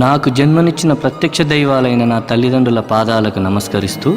నాకు జన్మనిచ్చిన ప్రత్యక్ష దైవాలైన నా తల్లిదండ్రుల పాదాలకు నమస్కరిస్తూ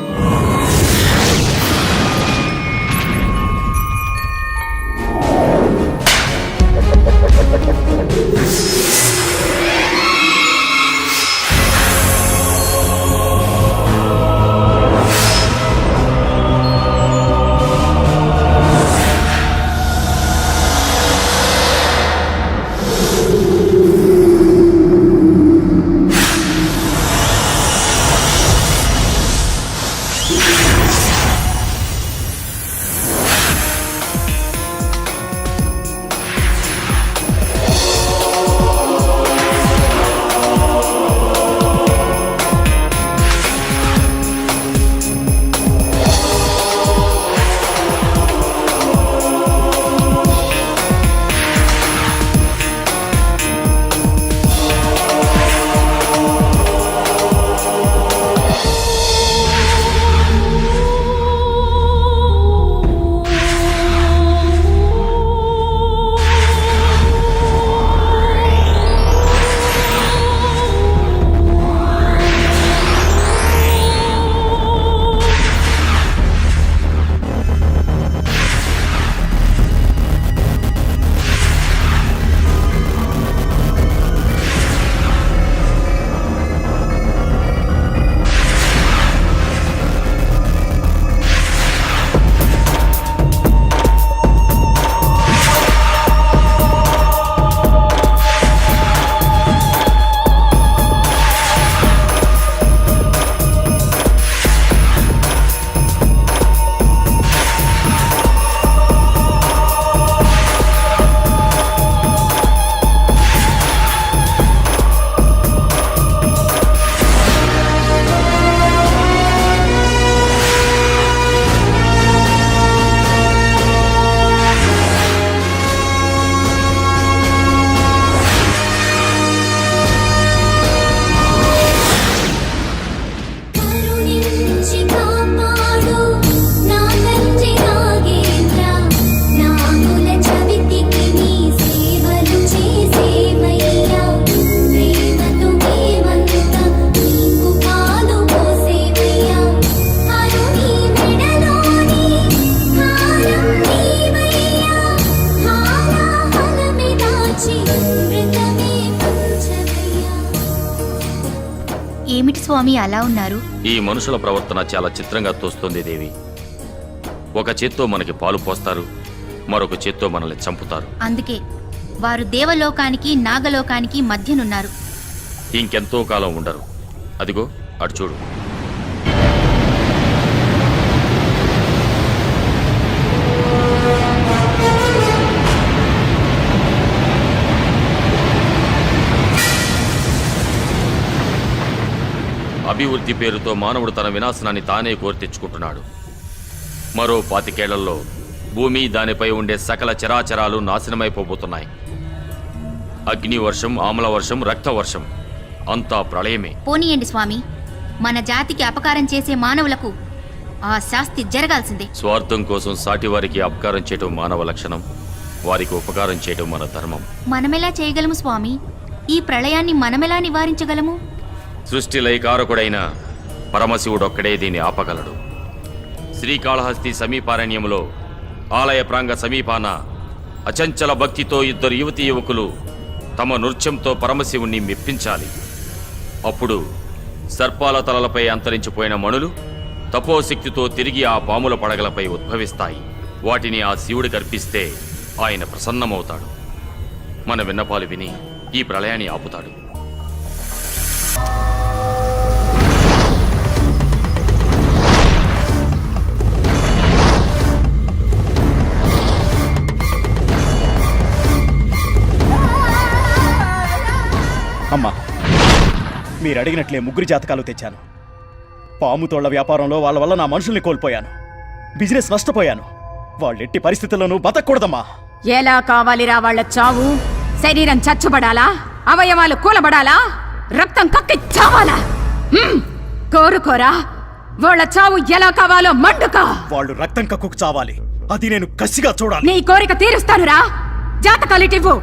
ఏమిటి స్వామి అలా ఉన్నారు? ఈ మనుషుల ప్రవర్తన చాలా చిత్రంగా తోస్తుంది దేవి. ఒక చేత్తో మనకి పాలు పోస్తారు, మరొక చేత్తో మనల్ని చంపుతారు. అందుకే వారు దేవలోకానికి నాగలోకానికి మధ్యనున్నారు. ఇంకెంతో కాలం ఉండరు. అదిగో అటు చూడు. అభివృద్ధి పేరుతో మానవుడు తన వినాశనాన్ని తానే కోరి తెచ్చుకుంటున్నాడు. మరో 25 ఏళ్లలో భూమి, దానిపై ఉండే సకల చరాచరాలు నాశనమైపోబోతున్నాయి. అగ్ని వర్షం, ఆమ్ల వర్షం, రక్త వర్షం, అంతా ప్రళయమే. పోనీయండి స్వామి, మన జాతికి అపకారం చేసే మానవులకు ఆ శాస్తి జరగాల్సిందే. స్వార్థం కోసం సాటి వారికి అపకారం చేయటం మానవ లక్షణం, వారికి ఉపకారం చేయటం మన ధర్మం. మనమెలా చేయగలము స్వామి? ఈ ప్రళయాన్ని మనమెలా నివారించగలము? సృష్టి లయకారకుడైన పరమశివుడొక్కడే దీన్ని ఆపగలడు. శ్రీకాళహస్తి సమీపారణ్యంలో ఆలయ ప్రాంగ సమీపాన అచంచల భక్తితో 2 యువతీ యువకులు తమ నృత్యంతో పరమశివుణ్ణి మెప్పించాలి. అప్పుడు సర్పాల తలలపై అంతరించిపోయిన మణులు తపోశక్తితో తిరిగి ఆ పాముల పడగలపై ఉద్భవిస్తాయి. వాటిని ఆ శివుడికి అర్పిస్తే ఆయన ప్రసన్నమవుతాడు. మన విన్నపాలు విని ఈ ప్రళయాన్ని ఆపుతాడు. అమ్మా, మీరు అడిగినట్లే 3 జాతకాలు తెచ్చాను. పాము తోళ్ల వ్యాపారంలో వాళ్ళ వల్ల నా మనుషుల్ని కోల్పోయాను, బిజినెస్ నష్టపోయాను. వాళ్ళెట్టి పరిస్థితుల్లోనూ బతకూడదమ్మా. ఎలా కావాలిరా వాళ్ళ చావు? శరీరం చచ్చుబడాలా? అవయవాలు కూలబడాలా? రక్తం కక్కి చావాలా? కోరుకోరా, వాళ్ళ చావు ఎలా కావాలో మండుకా. వాళ్ళు రక్తం కక్కుకు చావాలి, అది నేను కసిగా చూడాలి. నీ కోరిక తీరుస్తానురా. జాతకాలిటివ్వు.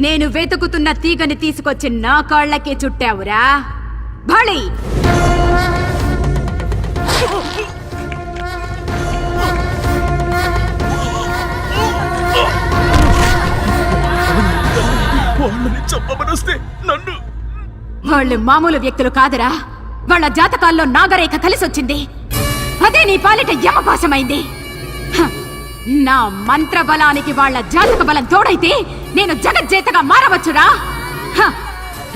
నేను వెతుకుతున్న తీగని తీసుకొచ్చి నా కాళ్ళకే చుట్టావురా బళి. వాళ్ళు మామూలు వ్యక్తులు కాదురా. వాళ్ళ జాతకాల్లో నాగరేఖ కలిసొచ్చింది. అదే నీ పాలిట యమపాశమైంది. హ, నా మంత్ర బలానికి వాళ్ళ జాతక బలం తోడైతే నేను జగజ్జేతగా మారవచ్చురా. హ,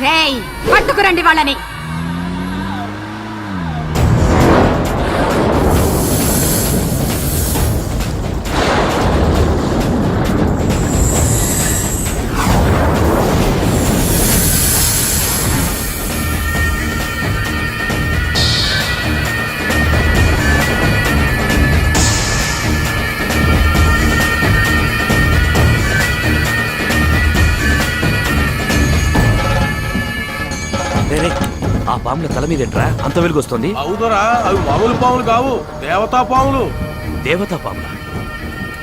రేయ్ పట్టుకురండి వాళ్ళని. ఆ పాముల తల మీదేంట్రా అంత వెలుగొస్తుంది? అవుదరా, అవి మామూలు పాములు కావు, దేవతా పాములు. దేవతా పాముల?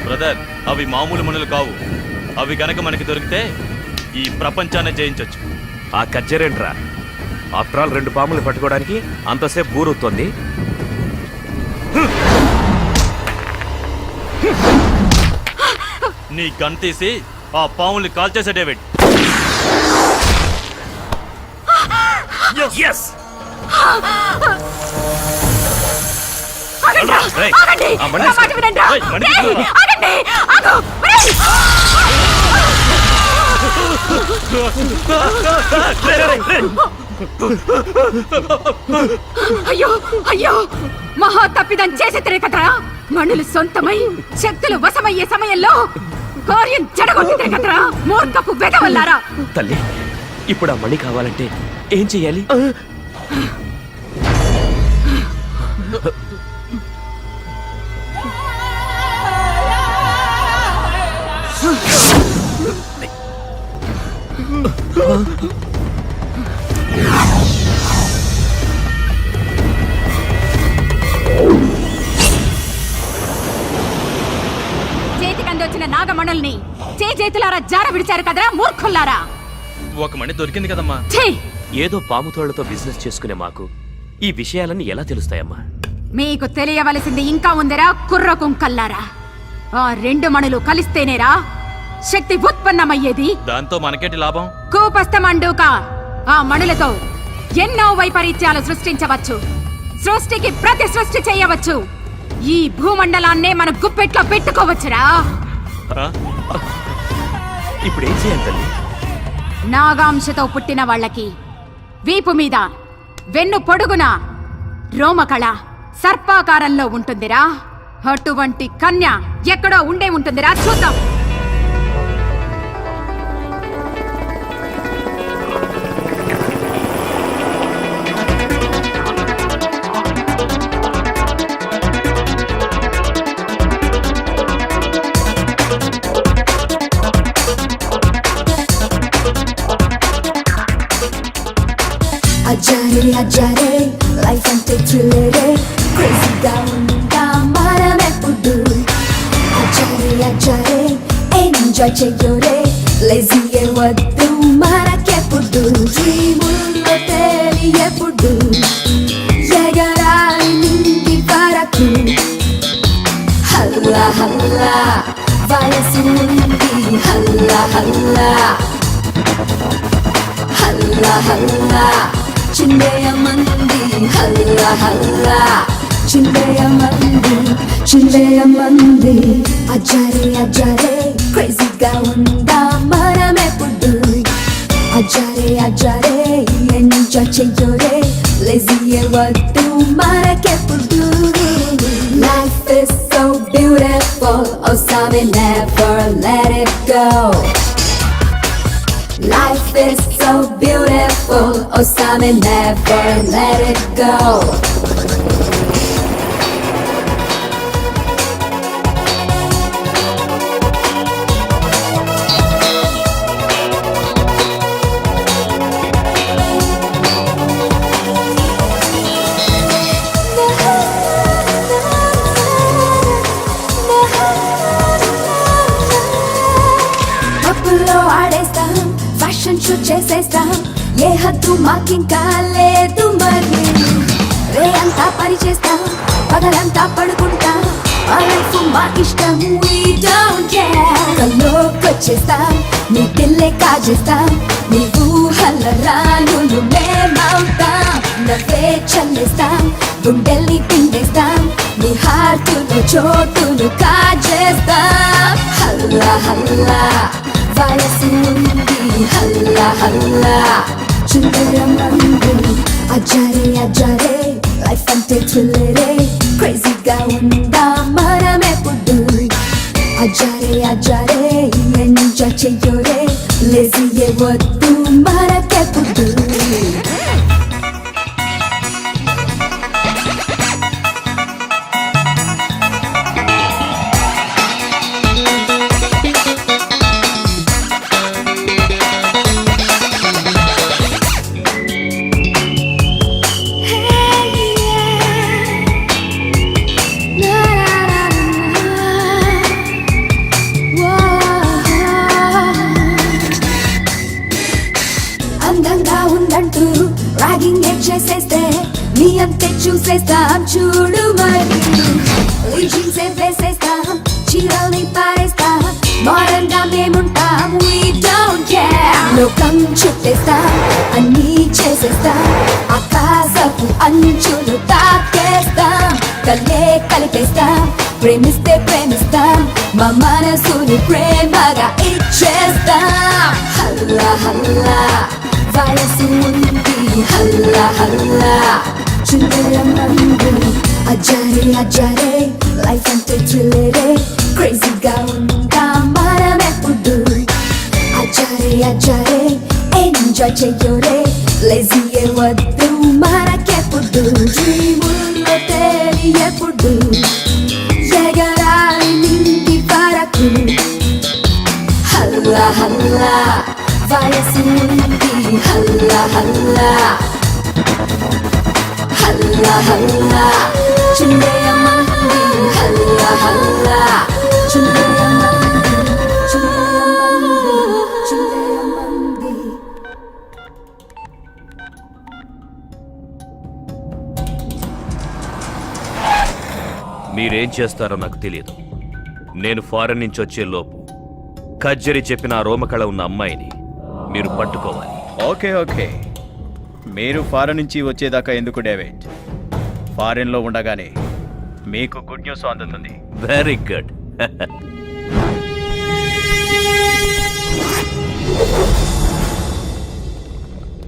బ్రదర్, అవి మామూలు మనులు కావు. అవి గనక మనకి దొరికితే ఈ ప్రపంచాన్ని జయించొచ్చు. ఆ కజ్జరేంట్రా? ఆఫ్టర్ ఆల్ 2 పాములు పట్టుకోవడానికి అంతసేపు బూరుతుంది. నీ గన్ తీసి ఆ పాముల్ని కాల్చేసే డేవిడ్. Yes! ఆగండి! రేయ్, ఆగండి! ఆ బండి నా మాట వినండి! రేయ్, బండి రేయ్, ఆగండి! ఆగు! రేయ్! అయ్యో అయ్యో మహా తప్పిదం చేసేతరే కదరా. మనులు సొంతమై శక్తులు వశమయ్యే సమయంలో కార్యం చెడగొట్టితే కదరా. మూర్ఖపు వెదవల్లారా. తల్లి, ఇప్పుడు ఆ మణి కావాలంటే ఏం చెయ్యాలి? చేతికందొచ్చిన నాగమణుల్ని చేతులారా జార విడిచారు కదరా మూర్ఖుల్లారా. ఒక మణి దొరికింది కదమ్మా. ఛీ! ఏదో పాముతోళ్లతో బిజినెస్ చేసుకునే మాకు ఈ విషయాలన్నీ ఎలా తెలుస్తాయమ్మా? మీకు తెలియవలసింది ఇంకా ఉందిరా కుర్ర కుంకల్లారా. ఆ 2 మణులు కలిస్తేనేరా శక్తి ఉత్పన్నమయ్యేది. దాంతో మనకేంటి లాభం? కూపస్థమండూక ఆ మణులతో ఎన్నో వైపరీత్యాలు సృష్టించవచ్చు. సృష్టికి ప్రతి సృష్టి చేయవచ్చు. ఈ భూమండలాన్నే మన గుప్పెట్లో పెట్టుకోవచ్చురా. ఆ? ఇప్పుడు ఏం చేయాలి తల్లి? నాగాంశతో పుట్టిన వాళ్ళకి వీపు మీద వెన్ను పొడుగున రోమకళ సర్పాకారంలో ఉంటుందిరా. అటువంటి కన్య ఎక్కడో ఉండే ఉంటుందిరా. చూద్దాం. అజారే అజారే లైఫ్ అంటే థ్రిల్లరే క్రేజీగా ఉందా మనమెప్పుడు. అజారే అజారే ఎంజాయ్ చెయ్యోరే లేజీ వద్దు మనకెప్పుడు. డ్రీముల్లో తెలియప్పుడు ఎగరాలి నిండి వరకు. హల్లా హల్లా వయసు ఉంది హల్లా హల్లా. హల్లా హల్లా చిందేయమంది హల్లా హల్లా. చిందేయమంది అజారే అజారే క్రేజీగా ఉందా మనమెప్పుడు. అజారే అజారే ఎంజాయ్ చెయ్యోరే లేజీ వద్దు మనకెప్పుడు. Life is so beautiful, oh Sammy never let it go. Life is so beautiful, oh Sammy never let it go. Fashion show చేసేస్తాం ఏ హద్దు మాకింకా లేదు మరి రే అంతా పని చేస్తాం పగలంతా పడుకుంటాం మా లైఫ్ మా ఇష్టం we don't care కల్లోకొచ్చేస్తాం నీ పిల్లే కాజేస్తాం నీ ఊహల రానులు మేమవుతాం నవ్వే చల్లేస్తాం గుండెల్ని పిండేస్తాం నీ హార్టును చోటును కాజేస్తాం హల్లా హల్లా వయసు ఉంది హల్లా హల్లా చుందరమందు అజారే అజారే లైఫ్ అంటే థ్రిల్లరే క్రేజీగా ఉందా మనమెప్పుడు అజారే అజారే ఎంజాయ్ చెయ్యోరే లేజీయే వద్దు మనకెప్పుడు అందంగా ఉందంటూ ర్యాగింగ్ చేసేస్తే నీ అంతే చూసేస్తాం చూడు మరి జీన్సే వేసేస్తాం చీరల్ని పారేస్తాం మోడర్న్ గా మేముంటాం we don't care లోకం చుట్టేస్తాం అన్నీ చేసేస్తాం ఆకాశపు అంచులు తాకేస్తాం కలే కలిపేస్తాం ప్రేమిస్తే ప్రేమిస్తాం మా మనసుని ప్రేమగా ఇచ్చేస్తాం హల్లా హల్లా వయసు ఉంది హల్లా హల్లా చుందరమందు అజారే అజారే లైఫ్ అంటే థ్రిల్లరే క్రేజీగా ఉందా మనమెప్పుడు అజారే అజారే ఎంజాయ్ చెయ్యోరే లేజీయే వద్దు మనకెప్పుడు డ్రీముల్లో తేలి ఎప్పుడు ఎగరాలి నిండి వరకు హల్లా హల్లా వయసు ఉంది హల్లా హల్లా హల్లా హల్లా చుందరమంది హల్లా హల్లా చుందరమంది చుందరమంది చుందరమంది మీరేం చేస్తారో నాకు తెలియదు. నేను ఫారెన్ నుంచి వచ్చే లోపు కజ్జరి చెప్పిన ఆ రోమకళ ఉన్న అమ్మాయిని మీరు పట్టుకోవాలి. ఓకే ఓకే, మీరు ఫారెన్ నుంచి వచ్చేదాకా ఎందుకు డేవిడ్? ఫారెన్లో ఉండగానే మీకు గుడ్ న్యూస్ అందుతుంది. Very good.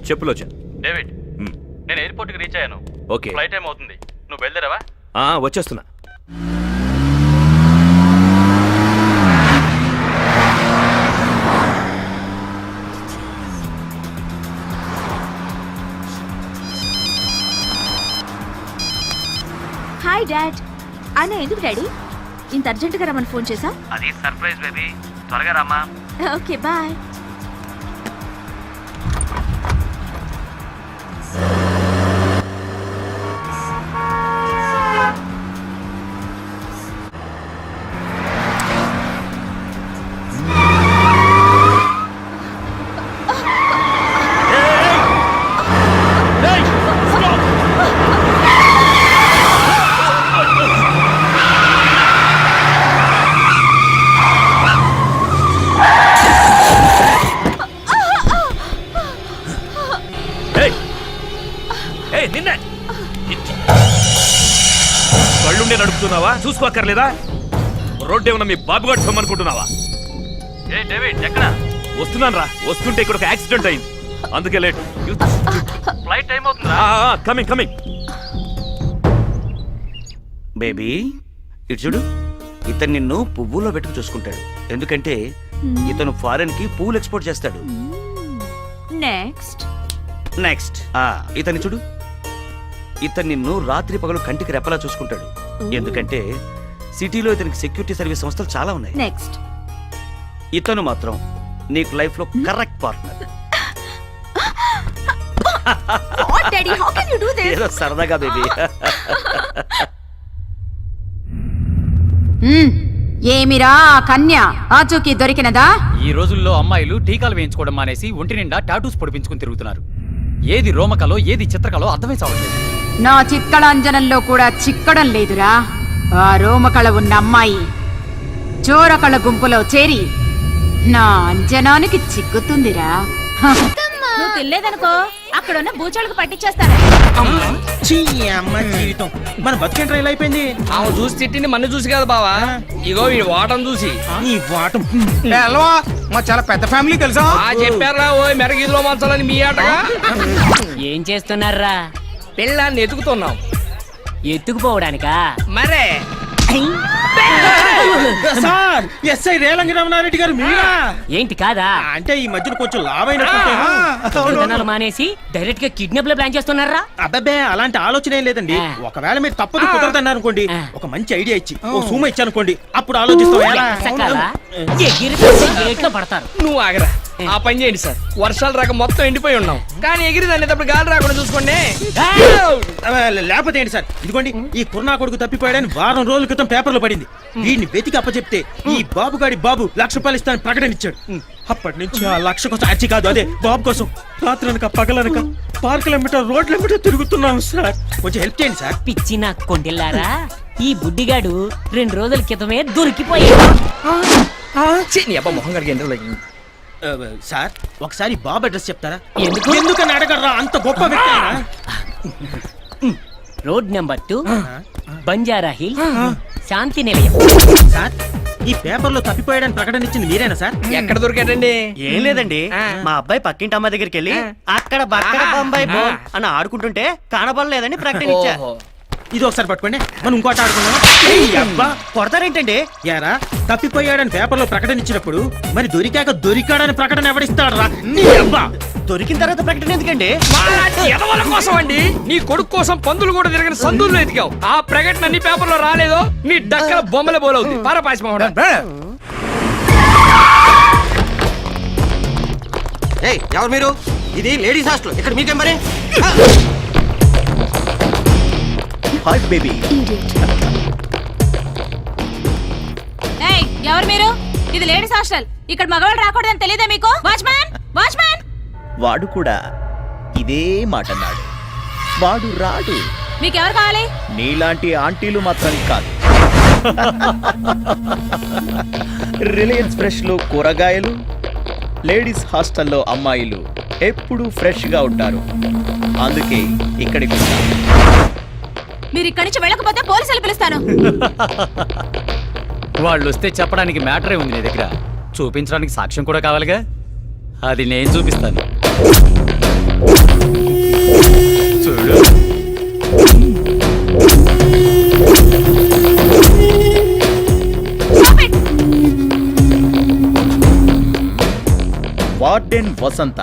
చెప్పులోచన్. డేవిడ్, నేను ఎయిర్పోర్ట్కి రీచ్ అయ్యాను. ఓకే, ఫ్లైట్ టైం అవుతుంది. నువ్వు బయలుదేరావా? వచ్చేస్తున్నా. Hi dad. అన్న ఎందుకు డాడీ ఇంత అర్జెంటుగా రమ్మని ఫోన్ చేసా? అది సర్ప్రైజ్ బేబీ, త్వరగా రామా. Okay bye. కళ్ళుండే నడుపుతున్నావా? చూసుకోక్కర్లేదా? రోడ్డు ఏమన్నా మీ బాబుగాడు సొమ్మనుకుంటున్నావా? ఏ డేవిడ్, ఎక్కడ? వస్తున్నాను రా. వస్తుంటే ఇక్కడ ఒక యాక్సిడెంట్ అయింది, అందుకే లేట్. ఫ్లైట్ టైం అవుతుందా? Coming coming. బేబీ ఇటు చూడు, ఇతను నిన్ను పువ్వులో పెట్టుకు చూసుకుంటాడు. ఎందుకంటే ఇతను ఫారెన్ కి పూలు ఎక్స్పోర్ట్ చేస్తాడు. నెక్స్ట్ నెక్స్ట్ ఇతన్ని చూడు, ఇతను నిన్ను రాత్రి పగలు కంటికి రెప్పలా చూసుకుంటాడు. ఎందుకంటే సిటీలో ఇతనికి సెక్యూరిటీ సర్వీస్ సంస్థలు చాలా ఉన్నాయి. నెక్స్ట్ ఇతను మాత్రం నీకు లైఫ్ లో correct partner. What daddy, how can you do this? ఏదో సరదాగా బేబీ. ఏమిరా ఆ కన్య ఆచూకీ దొరికినదా? ఈ రోజుల్లో అమ్మాయిలు టీకాలు వేయించుకోవడం మానేసి ఒంటి నిండా టాటూస్ పొడిపించుకుని తిరుగుతున్నారు. ఏది రోమకలో ఏది చిత్రకలో అర్థమే చావట్లేదు. నా చిత్కళాంజనంలో కూడా చిక్కడం లేదురా. ఆ రోమకళ ఉన్న అమ్మాయి చోరకళ గుంపులో చేరి నా అంజనానికి చిక్కుతుందిరా. నువ్వు తినలేదనుకో అక్కడున్న బూచోళ్ళకు పట్టించేస్తాను. జీవితం మన బతికేంట్రా ఇలా అయిపోయింది. ఆమె చూసి తిట్టింది మన చూసి కదా బావా, ఇగో ఈ వాటం చూసి. నీ వాటం మా చాలా పెద్ద ఫ్యామిలీ తెలుసా. చెప్పారా ఓ మెరగిదిలో మంచాలని మీ ఆటగా. ఏం చేస్తున్నారా? పిల్లాన్ని ఎతుకుతున్నాం. ఎత్తుకుపోవడానికా? మరే సార్ ఎస్ఐ రేలంగిరామనారెడ్డి గారు మీరా? ఏంటి కాదా? అంటే ఈ మధ్యన కొంచెం లావైనట్టు మానేసి డైరెక్ట్ గా కిడ్నాప్ లో ప్లాన్ చేస్తున్నారా? అబ్బబ్బే అలాంటి ఆలోచన ఏం లేదండి. ఒకవేళ మీరు తప్పదు కుదరదన్నారు అనుకోండి, ఒక మంచి ఐడియా ఇచ్చి ఓ సూమ ఇచ్చి అనుకోండి, అప్పుడు ఆలోచిస్తాం. ఎగిరిట్లో పడతారు. నువ్వు ఆగరా, ఆ పని చేయండి సార్. వర్షాలు రాక మొత్తం ఎండిపోయి ఉన్నాం, కానీ ఎగిరి అనేటప్పుడు గాలి రాకుండా చూసుకోండి. లేకపోతే ఏంటి సార్, ఇదిగోండి ఈ కుర్నా కొడుకు తప్పిపోయాడని వారం రోజుల క్రితం పేపర్లో పడింది. వీడిని వెతికి అప్పచెప్తే ఈ బాబుగాడి బాబు ₹1,00,000 ఇస్తానని ప్రకటన ఇచ్చాడు. అప్పటి నుంచి ఆ 1,00,000 కోసం అచ్చి కాదు, అదే బాబు కోసం రాత్రనక పగలనక పార్కులెంబట రోడ్లెంబట తిరుగుతున్నాం సార్. కొంచెం హెల్ప్ చేయండి సార్. పిచ్చి నా కొండెల్లారా, ఈ బుడ్డిగాడు 2 రోజుల క్రితమే దొరికిపోయాడు. మొహం కడిగి ఎందుకు సార్ ఒకసారి బాబు అడ్రస్ చెప్తారా? ఎందుకు? ఎందుకని అడగరా, అంత గొప్ప వ్యక్తి ఆయన. రోడ్ నెంబర్ 2 బంజారా హిల్ శాంతి నిలయం. సార్ ఈ పేపర్లో తప్పిపోయాడని ప్రకటన ఇచ్చింది మీరేనా సార్? ఎక్కడ దొరికాడండి? ఏం లేదండి, మా అబ్బాయి పక్కింటి అమ్మ దగ్గరికి వెళ్ళి అక్కడ బక్కడ బొంబాయి బో అని ఆడుకుంటుంటే కనబడలేదని ప్రకటన ఇచ్చా. ఇది ఒకసారి పట్టుకోండి, మనం ఇంకోటి ఆడుకుందాం. అబ్బా కొడతారేంటండి? యారా తప్పిపోయాడని పేపర్లో ప్రకటన ఇచ్చినప్పుడు మరి దొరికాక దొరికాడని ప్రకటన ఎవడిస్తాడు రా? దొరికిన తర్వాత ప్రకటన ఎందుకండి? ఎదవల కోసం అండి. నీ కొడుకు కోసం పందులు కూడా తిరిగిన సందుల్లో ఎతికావు. ఆ ప్రకటన నీ పేపర్లో రాలేదో నీ డక్కల బొమ్మల బోలవుతుంది. పారపాసి ఎవరు మీరు? ఇది లేడీస్ హాస్టల్, ఇక్కడ మీకేం మరి? Hi baby. ఎవరు మీరు? ఇది లేడీస్ హాస్టల్, ఇక్కడ మగవాళ్ళు రాకూడదని తెలియదా మీకు? Watchman, watchman. వాడు కూడా ఇదే మాట అన్నాడు. వాడు రాడు. మీకెవరు కావాలి? నీలాంటి ఆంటీలు మాత్రం కాదు. రిలయన్స్ ఫ్రెష్ లో కూరగాయలు, లేడీస్ హాస్టల్లో అమ్మాయిలు ఎప్పుడూ ఫ్రెష్ గా ఉంటారు. అందుకే ఇక్కడికి వచ్చాను. మీరు ఇక్కడి నుంచి వెళ్ళకపోతే పోలీసులు పిలుస్తాను. వాళ్ళు వస్తే చెప్పడానికి మ్యాటరే ఉంది నీ దగ్గర, చూపించడానికి సాక్ష్యం కూడా కావాలిగా. అది నేను చూపిస్తాను. చూడు. వార్డెన్ వసంత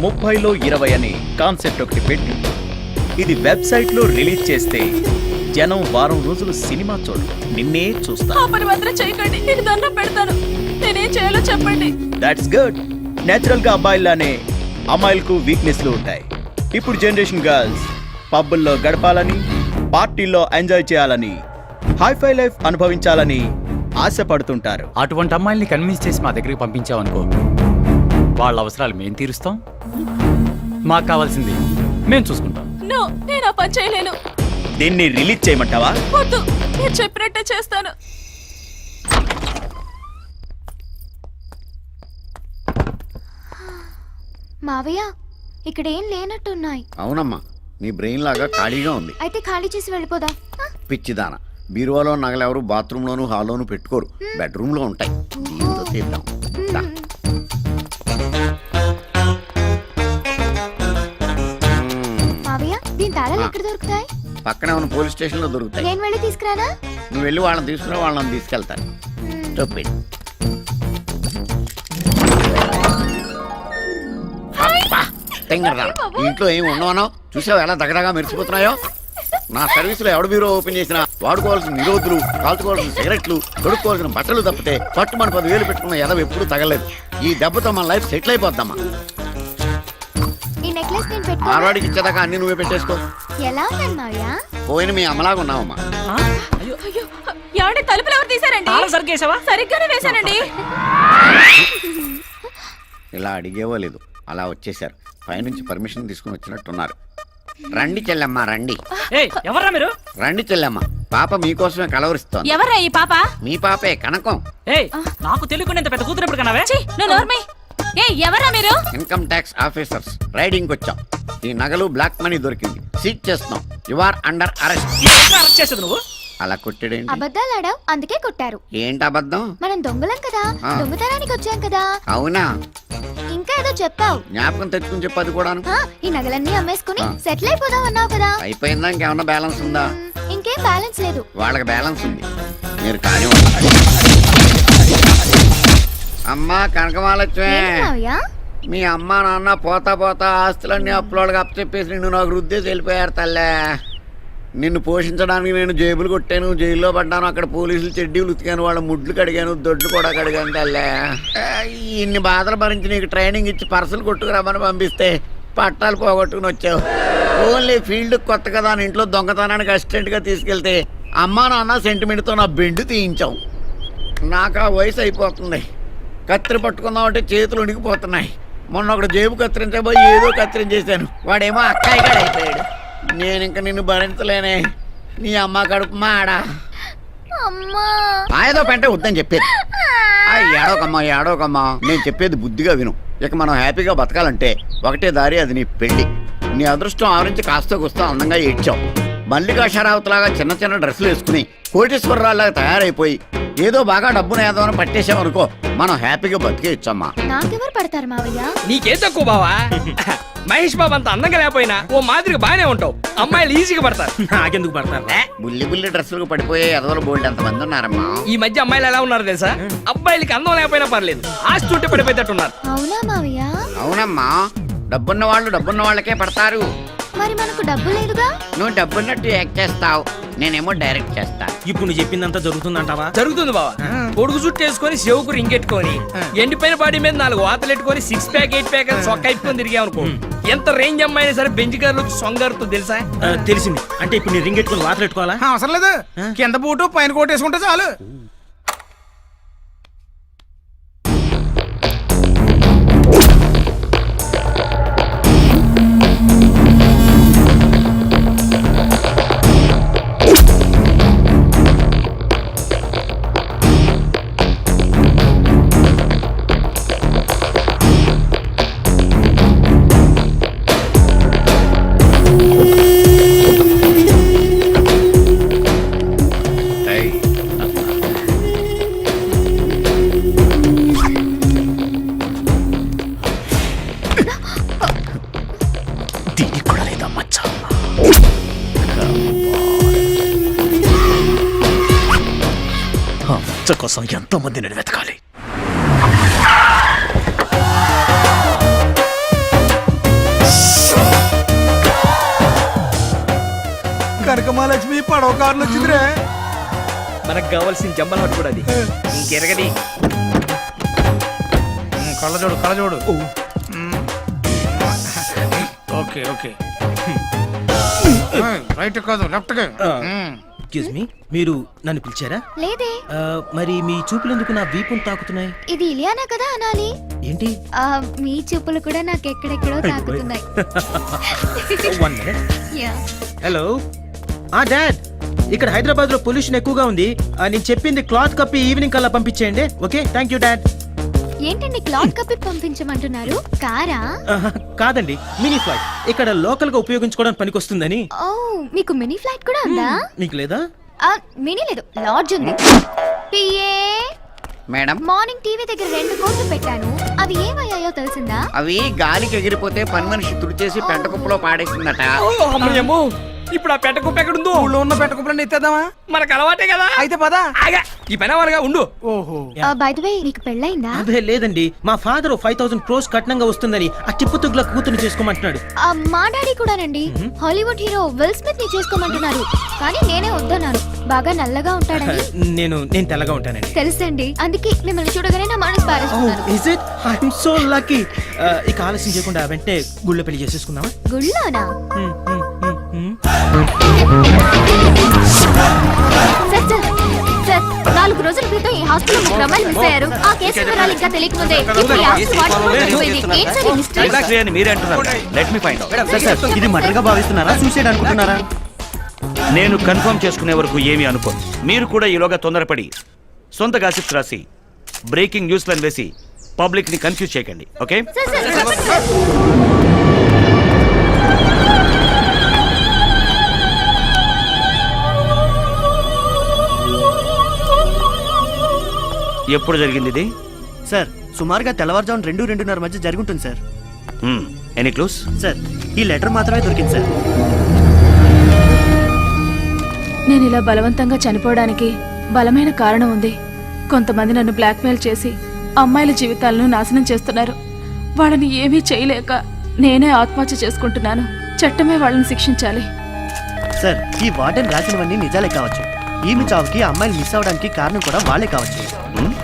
30లో 20 అనే కాన్సెప్ట్ ఒకటి పెట్టి ఇది వెబ్సైట్ లో రిలీజ్ చేస్తే జనం వారం రోజులు సినిమా చూడరు, నిన్నే చూస్తా. చేయకండి, నేను దండం పెడతాను. నేనేం చేయాలో చెప్పండి. That's good. నేచురల్ గా అబ్బాయిలానే అమ్మాయిలకు వీక్నెస్లు ఉంటాయి. ఇప్పుడు జనరేషన్ గర్ల్స్ పబ్బుల్లో గడపాలని, పార్టీల్లో ఎంజాయ్ చేయాలని, హైఫై లైఫ్ అనుభవించాలని ఆశపడుతుంటారు. అటువంటి అమ్మాయిల్ని కన్విన్స్ చేసి మా దగ్గరికి పంపించావనుకో, వాళ్ళ అవసరాలు మేము తీరుస్తాం, మాకు కావాల్సింది మేము చూసుకుంటాం. నేను ఆ పని చేయలేను. దీన్ని రిలీజ్ చేయమంటావా? వద్దు, నేను చెప్పినట్టే చేస్తాను. మావయ్య, ఇక్కడ ఏం లేనట్టున్నాయి. అవునమ్మా, నీ బ్రెయిన్ లాగా ఖాళీగా ఉంది. అయితే ఖాళీ చేసి వెళ్ళిపోదా? పిచ్చిదాన, బీరువాలో నగలెవరు బాత్రూంలోను హాల్లోను పెట్టుకోరు, బెడ్రూమ్లో ఉంటాయి. దీంతో తీద్దాం. మావయ్య, దీని తాళాలు ఎక్కడ దొరుకుతాయి? పక్కనే ఉన్న పోలీస్ స్టేషన్ లో దొరుకుతాయి. నేను వెళ్ళి తీసుకురానా? నువ్వు వెళ్ళి వాళ్ళని తీసుకురా, వాళ్ళని తీసుకెళ్తాను. చెప్పి ఇంట్లో ఏమి ఉండవనో చూసావు, ఎలా దగ్గరగా మెరిసిపోతున్నాయో. నా సర్వీసులో ఎవడు బీరో ఓపెన్ చేసినా వాడుకోవాల్సిన నిరోధులు, కాల్చుకోవాల్సిన సిగరెట్లు, తొడుక్కోవాల్సిన బట్టలు తప్పితే పట్టు మన 10,000 పెట్టుకున్న ఎదవ ఎప్పుడు తగలేదు. ఈ దెబ్బతో మన లైఫ్ సెటిల్ అయిపోద్దమ్మా. ఈ నెక్లెస్ నేను పెట్టుకో. మార్వాడికి ఇచ్చేదాకా అన్ని నువ్వే పెట్టేసుకో. ఎలా ఉన్నాను మావయ్య? పోయిన మీ అమ్మలాగా ఉన్నావమ్మా. అయ్యో ఏమండి తలుపులు ఎవరు తీశారండి? తాళం సరిగేసావా? సరిగ్గానే వేశానండి. ఇలా అడిగేవో లేదు, అలా వచ్చేసారు. పైనుంచి పర్మిషన్ తీసుకుని వచ్చినట్టున్నారు. రండి చెల్లెమ్మ రండి. ఏయ్ ఎవర్రా మీరు? రండి చెల్లెమ్మ, పాప మీకోసమే కలవరిస్తోంది. ఎవర్రా ఈ పాప? మీ పాపే కనకం. ఏయ్ నాకు తెలియకుండా ఇంత పెద్ద కూతురు ఎప్పుడు కన్నావే? నువ్వు నోర్మై. ఎవర్రా మీరు? ఇన్కమ్ ట్యాక్స్ ఆఫీసర్స్, రైడింగ్ వచ్చాం. ఈ నగలు బ్లాక్ మనీ దొరికింది, సీజ్ చేస్తున్నాం. You are under arrest. Arrest చేసేది నువ్వు? అలా కొట్టాడేంటి? అబద్ధాలు ఆడావు, అందుకే కొట్టారు. ఏంటి అబద్ధం? మనం దొంగలం కదా, దొంగతనానికి వచ్చాం కదా. అవునా? ఇంకా ఏదో చెప్పావు. జ్ఞాపకం తెచ్చుకుని చెప్పు. అది కూడాను. ఈ నగలన్నీ అమ్మేసుకుని సెటిల్ అయిపోదాం అన్నావు కదా. అయిపోయిందా? ఇంకేమన్నా బ్యాలెన్స్ ఉందా? ఇంకేం బ్యాలెన్స్ లేదు. వాళ్ళకి బ్యాలెన్స్ ఉంది, మీరు కానీ. అమ్మా కనకమాలక్ష్మి, ఏంటి మావయ్య? మీ అమ్మా నాన్న పోతా పోతా ఆస్తులన్నీ అప్పులోళ్ళకి అప్పచెప్పేసి నిన్ను నాకు రుద్దేసి వెళ్ళిపోయారు తల్లే. నిన్ను పోషించడానికి నేను జేబులు కొట్టాను, జైల్లో పడ్డాను. అక్కడ పోలీసులు చెడ్డీలు ఉతికాను, వాళ్ళ ముడ్లు కడిగాను, దొడ్లు కూడా కడిగాను తల్లే. ఇన్ని బాధలు భరించి నీకు ట్రైనింగ్ ఇచ్చి పర్సలు కొట్టుకురామని పంపిస్తే పట్టాలు పోగొట్టుకుని వచ్చావు. ఓన్లీ ఫీల్డ్ కొత్త కదా అని ఇంట్లో దొంగతనానికి అసిస్టెంట్గా తీసుకెళ్తే అమ్మా నాన్న సెంటిమెంట్తో నా బెండు తీయించావు. నాకు ఆ వయసు అయిపోతుంది. కత్తిరి పట్టుకుందామంటే చేతులు ఉనికిపోతున్నాయి. మొన్న ఒకటి జేబు కత్తిరించబోయి ఏదో కత్తిరించేశాను, వాడేమో అక్కాయిగాడు అయిపోయాడు. నేను ఇంక నిన్ను భరించలేనే. నీ అమ్మ కడుపు మాడా. ఏదో పెంటే వద్దని చెప్పేది. ఏడోకమ్మా ఏడోకమ్మా, నేను చెప్పేది బుద్ధిగా విను. ఇక మనం హ్యాపీగా బతకాలంటే ఒకటే దారి, అది నీ పెళ్లి. నీ అదృష్టం ఆవరించి కాస్త కూస్తా అందంగా ఏడ్చావు. మల్లికా షరావత్ లాగా చిన్న చిన్న డ్రెస్సులు వేసుకుని కోటేశ్వరరావులాగా తయారైపోయి ఏదో బాగా డబ్బును ఏదోనో పట్టేసామనుకో, మనం హ్యాపీగా బతికేయచ్చమ్మా. నాకెవరు పడతారు మావయ్య? నీకేం తక్కువ బావా? మహేష్ బాబు అంత అందంగా లేకపోయినా ఓ మాదిరిగా బాగానే ఉంటావు. అమ్మాయిలు ఈజీగా పడతారు. నాకెందుకు పడతారు? బుల్లి బుల్లి డ్రెస్సులకు పడిపోయే ఎదవలు బోల్డ్ ఎంతమంది ఉన్నారమ్మా. ఈ మధ్య అమ్మాయిలు ఎలా ఉన్నారు తెలుసా? అబ్బాయిలకి అందం లేకపోయినా పర్లేదు, ఆస్తి ఉంటే పడిపోయేటట్టున్నారు. అవునా మావయ్య? అవునమ్మా, డబ్బున్న వాళ్ళు డబ్బున్న వాళ్ళకే పడతారు. మరి మనకు డబ్బు లేదుగా. నువ్వు డబ్బున్నట్టు యాక్ట్ చేస్తావు, నేనేమో డైరెక్ట్ చేస్తా. ఇప్పుడు నువ్వు చెప్పిందంతా జరుగుతుందంటావా? జరుగుతుంది బావా. పొడుగు చుట్టూ వేసుకొని చెవుకు రింగెట్టుకొని ఎండిపోయిన బాడీ మీద 4 వాతలు ఎట్టుకొని 6 ప్యాక్ 8 ప్యాక్ సొక్క అయిపోయి తిరిగామనుకో, ఎంత రేంజ్ అమ్మాయినా సరే బెంచ్ కార్లు సొంగారుతో తెలుసా? తెలిసింది. అంటే ఇప్పుడు నీ రింగ్ ఎట్టుకుని వాతలు పెట్టుకోవాలా? అవసరం లేదు, కింద బూటు పైన కోట్ వేసుకుంటే చాలు. దీనికి కూడా లేదా మచ్చ? ఆ మచ్చ కోసం ఎంతో మందిని వెతకాలి. కనకమాలక్ష్మి పడవ కార్లు వచ్చిందిరే. మనకు కావాల్సిన జమ్మల హట్టు కూడా అది. ఇంకెరగది కళ్ళజోడు కళ్ళజోడు. ఓకే ఓకే, రైట్ కాదు లెఫ్ట్. ఎక్స్క్యూజ్ మీ, మీరు నన్ను పిలిచారా? లేదే. మరి మీ చూపులు ఎందుకు నా వీపును తాకుతున్నాయి? ఇది ఇలియానా కదా అనాలి. ఏంటి? మీ చూపులు కూడా నాకు ఎక్కడెక్కడో తాకుతున్నాయి. హలో డాడ్, ఇక్కడ హైదరాబాద్ లో పొల్యూషన్ ఎక్కువగా ఉంది. నేను చెప్పింది క్లాత్ కప్పి ఈవినింగ్ కల్లా పంపించేయండి. Okay, thank you dad. ఏంటండి క్లాత్ కప్పి పంపించమంటున్నారు? కారా? కాదండి, మినీ ఫ్లైట్. ఇక్కడ లోకల్ గా ఉపయోగించుకోవడానికి పనికొస్తుందని. ఓ, మీకు మినీ ఫ్లైట్ కూడా ఉందా? మీకు లేదా? మినీ లేదు, లాడ్జ్ ఉంది. పిఏ మేడం, మార్నింగ్ టీవీ దగ్గర 2 కోట్లు పెట్టాను, అవి ఏమయ్యాయో తెలిసిందా? అవి గాలికి ఎగిరిపోతే పని మనిషి తుడిచేసి పెంట కుప్పలో పాడేసిందట. ఇప్పుడు ఆ పెట్ట కుప్ప ఎక్కడుందో? ఊళ్ళో ఉన్న పెట్ట కుప్పలన్నీ ఎత్తేద్దామా? మనకు అలవాటే కదా. అయితే పదా ఈ పని అవ్వాలిగా ఉండు. ఓహో, బై ది వే, నీకు పెళ్ళైందా? అదే లేదండి, మా ఫాదర్ 5000 crores కట్నంగా వస్తుందని ఆ టిప్పు తుగ్గుల కూతురు చేసుకోమంటున్నాడు. మా డాడీ కూడానండి, హాలీవుడ్ హీరో విల్ స్మిత్ ని చేసుకోమంటున్నారు. కానీ నేనే వద్దన్నాను, బాగా నల్లగా ఉంటాడని. నేను తెల్లగా ఉంటానండి. తెలుసండి, అందుకే మిమ్మల్ని చూడగానే నా మనసు పారేస్తున్నాను. Is it? I am so lucky. ఇక ఆలస్యం చేయకుండా వెంటనే గుళ్ళో పెళ్లి చేసేసుకుందామా? గుళ్ళోనా? సరే 4 రోజుల క్రితం ఈ హాస్పిటల్ 3 అమ్మాయిలు మిస్ అయ్యారు. ఆ కేసు వివరాలు ఇంకా తెలియకముందే ఇప్పుడు ఈ హాస్పిటల్ వాటర్ అయిపోయింది. ఏం సార్ ఈ మిస్టరీ? ఎగ్జాక్ట్లీ అని మీరే అంటున్నారు. Let me find out. ఇది మర్డర్ గా భావిస్తున్నారా, సూసైడ్ అనుకుంటున్నారా? నేను కన్ఫర్మ్ చేసుకునే వరకు ఏమీ అనుకోను. మీరు కూడా ఈలోగా తొందరపడి సొంత గాసిప్స్ రాసి బ్రేకింగ్ న్యూస్లను వేసి పబ్లిక్ ని కన్ఫ్యూజ్ చేయకండి. ఓకే? సార్ సార్ చెప్పండి సార్. ఎప్పుడు జరిగింది ఇది? సార్ సుమారుగా తెల్లవారుజామున 2-2:30 మధ్య జరుగుతుంది సార్. Any clues? సార్ ఈ లెటర్ మాత్రమే దొరికింది సార్. నేను ఇలా బలవంతంగా చనిపోవడానికి బలమైన కారణం ఉంది. కొంతమంది నన్ను బ్లాక్మెయిల్ చేసి అమ్మాయిల జీవితాలను నాశనం చేస్తున్నారు. వాళ్ళని ఏమీ చేయలేక నేనే ఆత్మహత్య చేసుకుంటున్నాను. చట్టమే వాళ్ళని శిక్షించాలి. సార్ ఈ వార్డెన్ రాసినవన్నీ నిజాలే కావచ్చు. ఈమె చావుకి అమ్మాయిలు మిస్ అవడానికి కారణం కూడా వాళ్ళే కావచ్చు.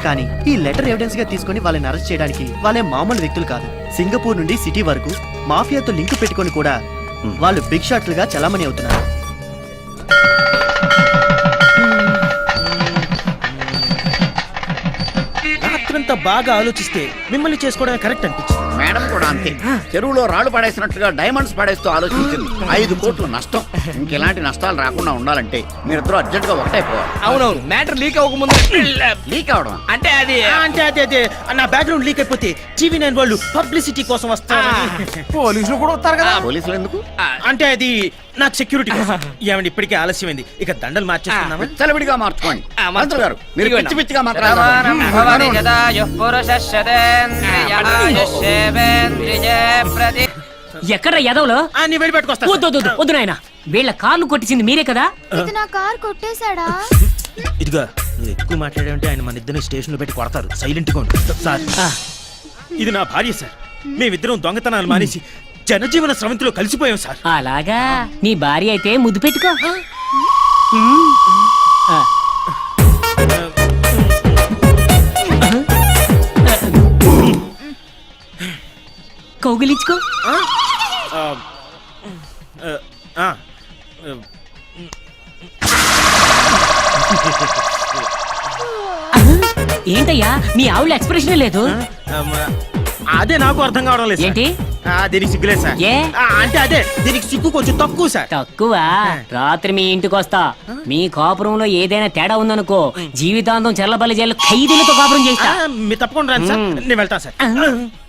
కానీ ఈ లెటర్ ఎవిడెన్స్ గా తీసుకుని వాళ్ళని అరెస్ట్ చేయడానికి వాళ్ళే మామూలు వ్యక్తులు కాదు. సింగపూర్ నుండి సిటీ వరకు మాఫియాతో లింక్ పెట్టుకొని కూడా వాళ్ళు బిగ్ షాట్లుగా చలామణి అవుతున్నారు. రాత్రంతా బాగా ఆలోచిస్తే మిమ్మల్ని చేసుకోవడమే కరెక్ట్ అనిపించింది. మేడం కూడా అంతే. చెరువులో రాళ్ళు పడేసినట్టుగా డైమండ్స్ పడేస్తూ ఆలోచించింది. 5 కోట్లు నష్టం. ఇంకెలాంటి నష్టాలు రాకుండా ఉండాలంటే మీరిద్దరూ అర్జెంట్ గా ఒకటైపోవాలి. అవునవును, మ్యాటర్ లీక్ అవ్వకముందు లీక్ అవడం అంటే అది అంటే నా బ్యాక్గ్రౌండ్ లీక్ అయిపోతే TV9 వాళ్ళు పబ్లిసిటీ కోసం వస్తారు. పోలీసులు కూడా వస్తారు కదా. పోలీసులు ఎందుకు? అంటే అది నాకు సెక్యూరిటీ ఏమండి, ఇప్పటికే ఆలస్యమైంది. ఇక దండలు మార్చేస్తున్నామా? చలవిడిగా మార్చుకోండి. మంత్రులు గారు మీరు పిచ్చి పిచ్చిగా మాట్లాడారు. ఎక్కడ ఎదవలో నీ వెళ్ళి పెట్టుకొస్తా. వద్దు నాయన, వీళ్ళ కార్లు కొట్టించింది మీరే కదా. ఇది నా కార్ కొట్టేశాడా? ఇదిగా నువ్వు ఎక్కువ మాట్లాడావంటే ఆయన మన ఇద్దరిని స్టేషన్ లో పెట్టి కొడతారు. సైలెంట్ గా ఉండు. సార్ ఇది నా భార్య సార్. మేమిద్దరం దొంగతనాలు మానేసి జనజీవన స్రవంతిలో కలిసిపోయాం సార్. అలాగా, నీ భార్య అయితే ముద్దు పెట్టుకో. కౌగిలించుకో. ఏంటయ్యా మీ ఆవుల ఎక్స్ప్రెషన్ లేదు? అదే నాకు అర్థం కావడం లేదు. ఏంటి? దీనికి సిగ్గులేదు సార్. ఏ అంటే అదే దీనికి సిగ్గు కొంచెం తక్కువ సార్. తక్కువ? రాత్రి మీ ఇంటికి వస్తా. మీ కాపురంలో ఏదైనా తేడా ఉందనుకో, జీవితాంతం చెల్లబల్లి జైలు ఖైదీలతో కాపురం చేస్తా. మీరు తప్పకుండా రండి సార్. నేను వెళ్తా సార్.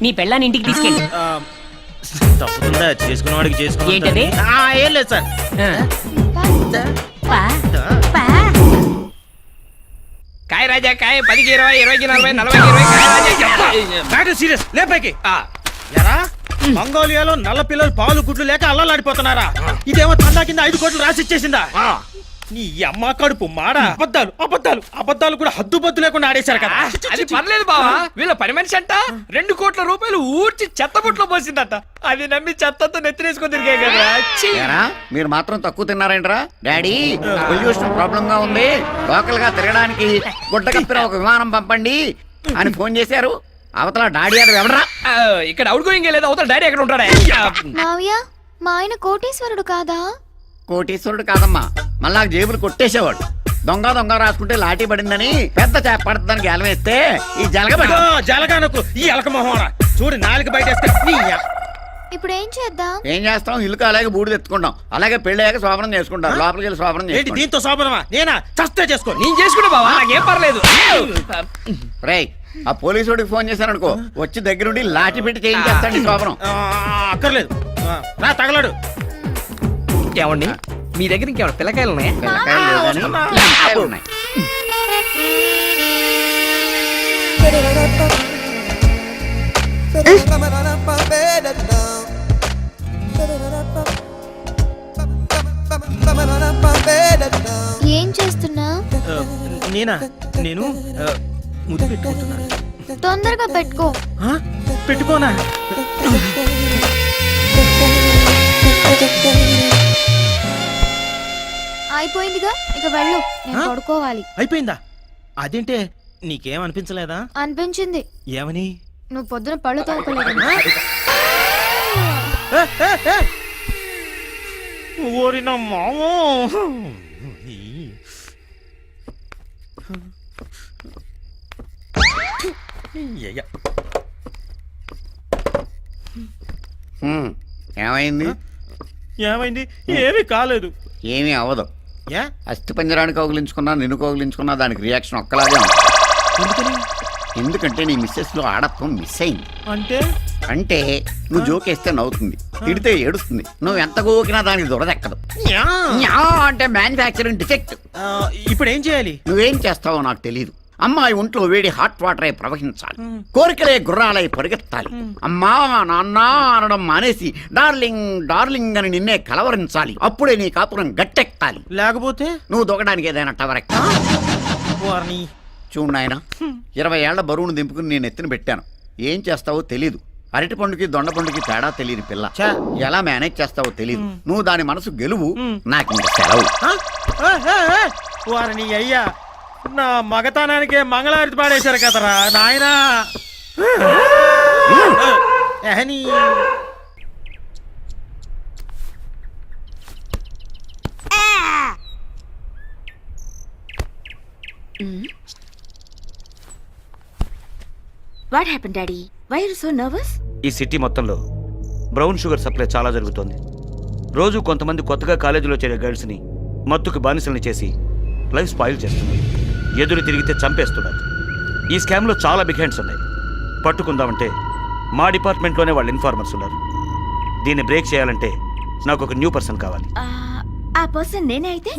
నీ పెళ్ళాన్ని ఇంటికి తీసుకెళ్ళి. తప్పుతుందా? చేసుకున్న వాడికి చేసుకున్నా. ఏంటది? ఏం లేదు సార్. కాయ రాజా కాయ 10కి 20, 20కి 40, 40కి 20 కాయ రాజా. Matter serious. లేపైకి ఎరా మంగోలియాలో నల్ల పిల్లలు పాలు గుడ్లు లేక అల్లలాడిపోతున్నారా? ఇదేమో తండా కింద 5 కోట్లు రాసిచ్చేసిందా? నీ అమ్మ కడుపు మాడ. అబద్ధాలు అబద్ధాలు అబద్ధాలు కూడా హద్దు బద్దు లేకుండా ఆడేశారు కదా. అది పర్లేదు బావా, వీళ్ళ పని మనిషి అంట 2 కోట్ల రూపాయలు ఊడ్చి చెత్తబుట్లో పోసిందట. అది నమ్మి చెత్తతో నెత్తినేసుకొని తిరిగే కదా. మీరు మాత్రం తక్కువ తిన్నారేంట్రా? డాడీ పొల్యూషన్ ప్రాబ్లం గా ఉంది, లోకల్ గా తిరగడానికి గుడ్డ కప్పిన ఒక విమానం పంపండి అని ఫోన్ చేశారు. అవతల డాడీ అది ఎవడరా? ఇక్కడ అవుట్ గోయింగ్ లేదు, అవతల డాడీ ఎక్కడ ఉంటాడా? మావయ్య మా ఆయన కోటీశ్వరుడు కాదా? కోటీశ్వరుడు కాదమ్మా, మళ్ళా జేబులు కొట్టేసేవాడు. దొంగ దొంగ రాసుకుంటే లాఠీ పడిందని పెద్ద చేప పడుతుందని గెలం వేస్తే ఈ జలగబడి జలగానకు ఈ అలక మొహం చూడు నాలుగు బయట ఇప్పుడు ఏం చేద్దాం? ఏం చేస్తాం? ఇల్లుకి అలాగే బూడిద ఎత్తుకుంటాం. అలాగే పెళ్ళయ్యాక శోభనం చేసుకుంటాం. లోపలికి వెళ్ళి శోభనం ఏంటి దీంతో శోభనమా? నేనా చస్తే చేసుకో. నేను చేసుకుంటా బావా, నాకేం పర్లేదు. రేయ్ ఆ పోలీసుడికి ఫోన్ చేశాను అనుకో, వచ్చి దగ్గరుండి లాఠీ పెట్టి చేయించేస్తాడు శోభనం. అక్కర్లేదు నా తగలడు. ఏమండి మీ దగ్గర ఇంకేమైనా పిల్లకాయలు ఉన్నాయా? పిల్లకాయలు ఉన్నాయి. ఏం చేస్తున్నా? నేనా? నేను ముద్దు పెట్టుకుంటున్నాను. తొందరగా పెట్టుకో. పెట్టుకోనా? అయిపోయిందిగా, ఇక వెళ్ళు. నేను పడుకోవాలి. అయిపోయిందా? అదేంటే నీకేం అనిపించలేదా? అనిపించింది. ఏమని? నువ్వు పొద్దున పళ్ళు తోకలేదు. ఓరిన మామో. ఏమైంది? ఏమైంది? ఏమీ కాలేదు. ఏమీ అవ్వదు. ఏ? అస్థి పంజరాన్ని కౌగిలించుకున్నా నిన్ను కౌగిలించుకున్నా దానికి రియాక్షన్ ఒక్కలాగే ఉంది. ఎందుకంటే నీ మిస్సెస్ లో ఆడత్వం మిస్ అయింది. అంటే నువ్వు జోకేస్తే నవ్వుతుంది, తిడితే ఏడుస్తుంది, నువ్వు ఎంత గోకినా దానికి దురదెక్కదు. అంటే మ్యానుఫ్యాక్చరింగ్ డిఫెక్ట్. ఇప్పుడు ఏం చేయాలి? నువ్వేం చేస్తావో నాకు తెలియదు. అమ్మాయి ఒంట్లో వేడి హాట్ వాటర్ అయి ప్రవహించాలి, కోరికలే గుర్రాలై పరిగెత్తాలి, అమ్మా నాన్న అనడం మానేసి డార్లింగ్ డార్లింగ్ అని నిన్నే కలవరించాలి. అప్పుడే నీ కాపురం గట్టెక్కాలి. లేకపోతే నువ్వు దొక్కడానికి ఏదైనా టవర్ ఎక్కాలి. చూడు నాయన, 20 ఏళ్ల బరువును దింపుకుని నేను ఎత్తున పెట్టాను. ఏం చేస్తావో తెలీదు. అరటి పండుకి దొండ పండుకి తేడా తెలియని పిల్ల. ఎలా మేనేజ్ చేస్తావో తెలీదు. నువ్వు దాని మనసు గెలువు, నాకు ఇంక సెలవు. వారిని అయ్యా, నా మగతనానికే మంగళారతి పాడేశారు కదరా నాయనా. What happen daddy? Why are so nervous? ఈ సిటీ మొత్తంలో బ్రౌన్ షుగర్ సప్లై చాలా జరుగుతోంది. రోజు కొంతమంది కొత్తగా కాలేజీలో చేరే గర్ల్స్ని మత్తుకు బానిసల్ని చేసి లైఫ్ స్పాయిల్ చేస్తున్నారు. ఎదురు తిరిగితే చంపేస్తున్నారు. ఈ స్కామ్లో చాలా బిగ్ హ్యాండ్స్ ఉన్నాయి. పట్టుకుందామంటే మా డిపార్ట్మెంట్లోనే వాళ్ళు ఇన్ఫార్మర్స్ ఉన్నారు. దీన్ని బ్రేక్ చేయాలంటే నాకు ఒక న్యూ పర్సన్ కావాలి. ఆ పర్సన్ నేనే అయితే?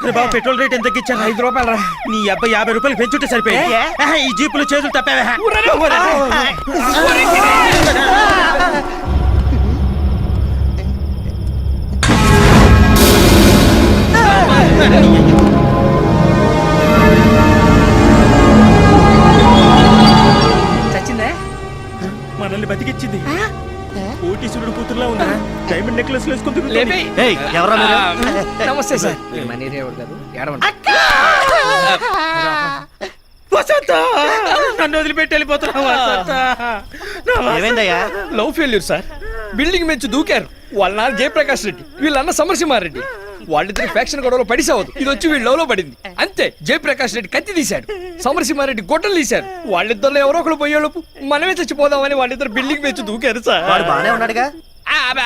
రాత్రి బాబు పెట్రోల్ రేట్ ఎంత తగ్గించాను? 5 రూపాయలు రా. నీ అబ్బాయి 50 రూపాయలు పెంచుంటే సరిపోయింది. ఈ జీపులు చేతులు తప్పావా? చచ్చిందే? మనల్ని బతికిచ్చింది. కోటీశ్వరుడు కూతురులా ఉందా? డైమండ్ నెక్లెస్ వేసుకుంటుంది. లేపే. ఎవరా మీరు? నమస్తే సార్. మనేరియా ఎవరు కాదు, ఏడవండి. వసంత, నన్ను వదిలిపెట్టి వెళ్ళిపోతున్నావా? ఏమైందయ్యా? Love failure sir. బిల్డింగ్ మెచ్చి దూకారు. వాళ్ళ నాన్న జయప్రకాష్ రెడ్డి, వీళ్ళన్న సమరసింహారెడ్డి. వాళ్ళిద్దరు ఫ్యాక్షన్ గొడవలో పడిసావదు. ఇది వచ్చి వీళ్ళ లవ్ లో పడింది. అంతే, జయప్రకాష్ రెడ్డి కత్తి తీశాడు, సమరసింహారెడ్డి గొడ్డలు తీశారు. వాళ్ళిద్దరిలో ఎవరో ఒకరు పోయేలోపు మనమే చచ్చిపోదామని వాళ్ళిద్దరు బిల్డింగ్ మెచ్చి దూకారు సార్. వాడు బానే ఉన్నాడుగా?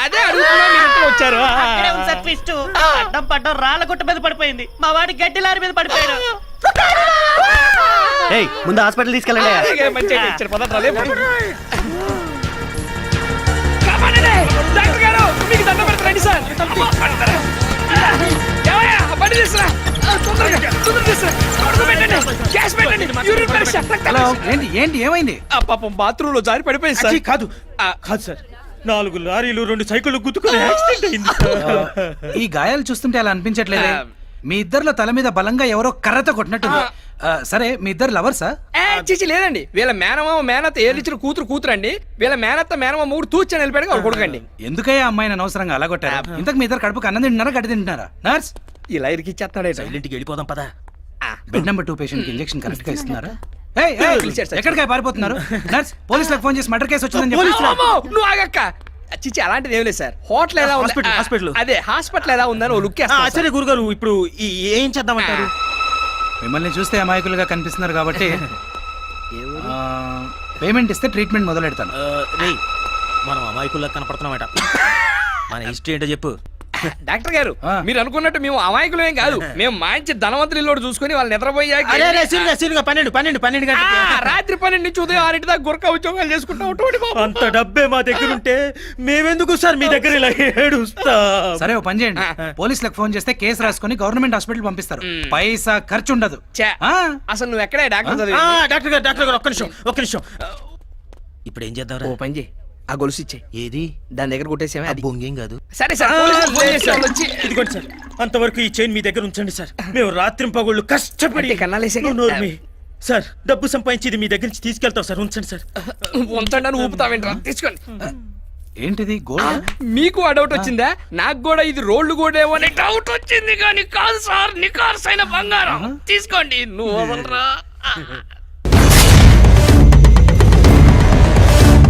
అదే అడుగుతున్నా, మీరు వచ్చారు. అడ్డం పడ్డం రాళ్ళ గుట్ట మీద పడిపోయింది. మా వాడి గడ్డి లారీ మీద పడిపోయాడు. ముందు హాస్పిటల్ తీసుకెళ్ళండి. అలాగే, మంచిగా ఇచ్చారు. పదండి, రాలే. కాపాడండి. డాక్టర్ గారు, మీకు దండం పెడతారండి సార్. ఏమయ్యా, బండి తీసురా. తొందరగా తీసురా. కడుపు పెట్టండి, గ్యాస్ పెట్టండి, యూరిన్ పరీక్ష, రక్తం పరీక్ష. ఏంటి ఏమైంది? పాపం బాత్రూమ్ లో జారి పడిపోయింది సార్. కాదు కాదు సార్, 4 లారీలు 2 సైకిళ్ళు గుద్దుకుని యాక్సిడెంట్ అయింది. ఈ గాయాలు చూస్తుంటే అలా అనిపించట్లేదు. మీ ఇద్దరిలో తల మీద బలంగా ఎవరో కర్రతో కొట్టినట్టుంది. సరే, మీ ఇద్దరు లవర్సా? చిచి లేదండి. వీళ్ళ మేనమామ మేనత్త ఏలిచ్చిన కూతురు అండి. వీళ్ళ మేనత్త మేనమామ మూడు తూచని వెళ్ళిపోయాడు ఒక కొడుకండి. ఎందుకయ్యా అమ్మాయిని అనవసరంగా అలా కొట్టారు? ఇంతకు మీ ఇద్దరు కడుపుకి అన్నం తింటున్నారా, గడ్డి తింటున్నారా? నర్స్, ఇలా ఇరికిచ్చేస్తాడే. ఇంటికి వెళ్ళిపోదాం పదా. బెడ్ నెంబర్ 2 పేషెంట్ కి ఇంజెక్షన్ కరెక్ట్ గా ఇస్తున్నారా? ఎక్కడికి పారిపోతున్నారు? నర్స్, పోలీసులకు ఫోన్ చేసి మర్డర్ కేసు వచ్చిందని చెప్పి. నువ్వు ఆగక్క. చిచి అలాంటిది ఏం లేదు సార్. హోటల్ ఎలా ఉంది? హాస్పిటల్. అదే హాస్పిటల్ ఎలా ఉందని ఓ లుక్ వేస్తా. సరే గురుగారు, ఇప్పుడు ఏం చేద్దామంటారు? మిమ్మల్ని చూస్తే అమాయకులుగా కనిపిస్తున్నారు కాబట్టి పేమెంట్ ఇస్తే ట్రీట్మెంట్ మొదలెడతాను. మనం అమాయకుల్లా కనపడుతున్నామట. మన హిస్టరీ ఏంటో చెప్పు. డాక్టర్ గారు, మీరు అనుకున్నట్టు మేము అమాయకులేం కాదు. మేము మంచి ధనవంతులు చూసుకుని వాళ్ళు నిద్రపోయాక 12 రాత్రి 12 నుంచి ఉదయం 6 దాకా గురక ఉద్యోగాలు చేసుకుంటాం. అంత డబ్బే మా దగ్గర ఉంటే మేమెందుకు సార్ మీ దగ్గర ఇలా ఏడుస్తా? సరే, ఓ పని చేయండి. పోలీసులకు ఫోన్ చేస్తే కేసు రాసుకొని గవర్నమెంట్ హాస్పిటల్ పంపిస్తారు. పైసా ఖర్చు ఉండదు. అసలు నువ్వు ఎక్కడే డాక్టర్? డాక్టర్ గారు ఒక్క నిమిషం. ఇప్పుడు ఏం చేద్దాం? ఓ పని చేయి, ఆ గొలుసు ఇచ్చే. ఏది? దాని దగ్గర కొట్టేసేమే. అది బొంగేం కాదు. సరే సార్, ఇదిగోండి సార్, అంతవరకు ఈ చైన్ మీ దగ్గర ఉంచండి సార్. మేము రాత్రింపగళ్ళు కష్టపడి కన్నాలేసే. సార్, డబ్బు సంపాదించి మీ దగ్గర నుంచి తీసుకెళ్తాం సార్. ఉంచండి సార్. ఉంచండి అని ఊపుతావేంట్రా? తీసుకోండి. ఏంటిది గోల్డ్? మీకు ఆ డౌట్ వచ్చిందా? నాకు కూడా ఇది రోడ్లు గోడేమో అనే డౌట్ వచ్చింది, కానీ కాదు సార్, నికార్సైన బంగారం. తీసుకోండి. నువ్వు వదలరా.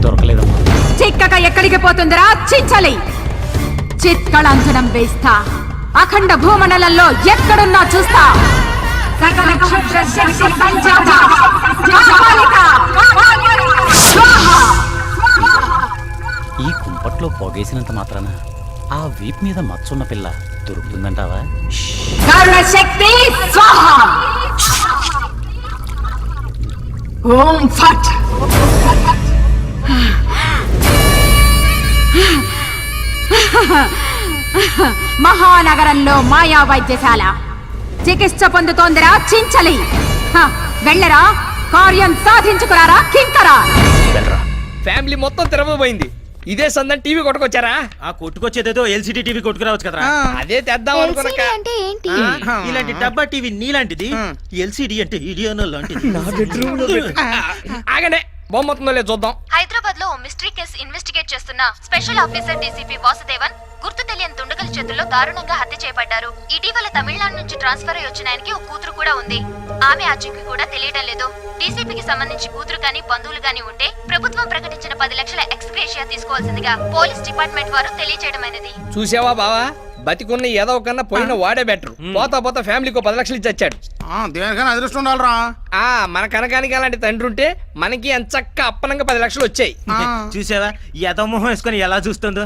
దొరకలేదమ్మా. చిక్కక ఎక్కడికి పోతుందిరా చించలి? చిత్కళాంజనం వేస్తా. అఖండ భూమండలంలో ఎక్కడున్నా చూస్తా. సకల క్షుద్ర శక్తి సంజాత జాపాలిక స్వాహా. ఈ కుంపట్లో పొగేసినంత మాత్రాన ఆ వీప్ మీద మచ్చున్న పిల్ల దొరుకుతుందంటావా? కరుణ శక్తి స్వాహా. ఓం ఫట్. మహానగరంలో మాయా వైద్యశాల చికిత్స పొందుతోందిరా చించలి. వెళ్ళరా, కార్యం సాధించుకురారా కింకరా. ఫ్యామిలీ మొత్తం తిరగబోయింది. ఇదే సందని టీవీ కొట్టుకొచ్చారా? ఆ కొట్టుకొచ్చేదేదో ఎల్సిడి టీవీ కొట్టుకురావచ్చు కదా. అదే తెద్దాం అనుకున్నా. అంటే ఏంటి? ఇలాంటి డబ్బా టీవీ నీలాంటిది, ఎల్సిడి అంటే ఇడియోనో లాంటిది. నా బెడ్రూమ్ లో ఆగనే బొమ్మతుందో లేదు చూద్దాం. హైదరాబాద్ లో మిస్టరీ కేసు ఇన్వెస్టిగేట్ చేస్తున్న స్పెషల్ ఆఫీసర్ డీసీపీ వాసుదేవన్ గుర్తు తెలియని దుండగుల చేతుల్లో దారుణంగా హత్య చేయబడ్డారు. ఇటీవల తమిళనాడు నుంచి ట్రాన్స్ఫర్ అయి వచ్చిన ఆయనకి ఒక కూతురు కూడా ఉంది. ఆమె ఆచూకీ కూడా తెలియడం లేదు. డీసీపీకి సంబంధించి కూతురు గాని బంధువులు గాని ఉంటే ప్రభుత్వం ప్రకటించిన 10 లక్షల ఎక్స్గ్రేషియా తీసుకోవాల్సిందిగా పోలీస్ డిపార్ట్మెంట్ వారు తెలియజేయడమైనది. చూసావా బావా, బతికున్న ఏదో కన్నా పోయిన వాడే బెటర్. పోతా పోతా ఫ్యామిలీకి 10 లక్షలు ఇచ్చి వచ్చాడు. దేనికైనా అదృష్టం ఉండాలరా. మన కనకానికి అలాంటి తండ్రి ఉంటే మనకి ఎంచక్క అప్పనంగా 10 లక్షలు వచ్చాయి. చూసావా యథమోహం వేసుకొని ఎలా చూస్తుందో.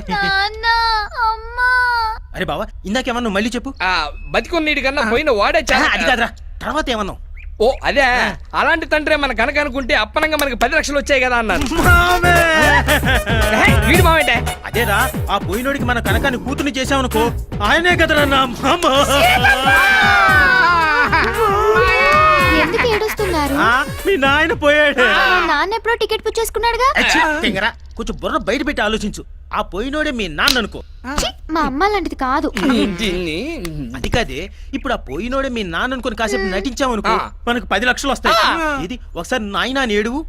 అరే బావా, ఇందాకేమన్నా మళ్ళీ చెప్పు. బతికున్నీటి కన్నా పోయిన వాడే చాలా. అది కాదురా, తర్వాత ఏమన్నావు? ఓ అదే, అలాంటి తండ్రి మన కనుక అనుకుంటే అప్పనంగా మనకి 10 లక్షలు వచ్చాయి కదా అన్నారు. వీడు మామేంటే? అదేరా, ఆ పోయినోడికి మన కనకాన్ని కూతుర్ని చేసామనుకో, ఆయనే కదరా నా మామ. ఎందుకు ఏడుస్తున్నారు మీ నాయన పోయాడు. మా నాన్న ఎప్పుడో టికెట్ బుక్ చేసుకున్నాడుగా. అచ్చి, తింగరా, కొంచెం బుర్ర బయట పెట్టి ఆలోచించు. ఆ పోయినోడే మీ నాన్న అనుకో. ఛీ, మా అమ్మ లాంటిది కాదు. దీన్ని అది కాదే, ఇప్పుడు ఆ పోయినోడే మీ నాన్న అనుకుని కాసేపు నటించామనుకో, మనకు 10 లక్షలు వస్తాయి. ఇది ఒకసారి నాయనా అని ఏడువు.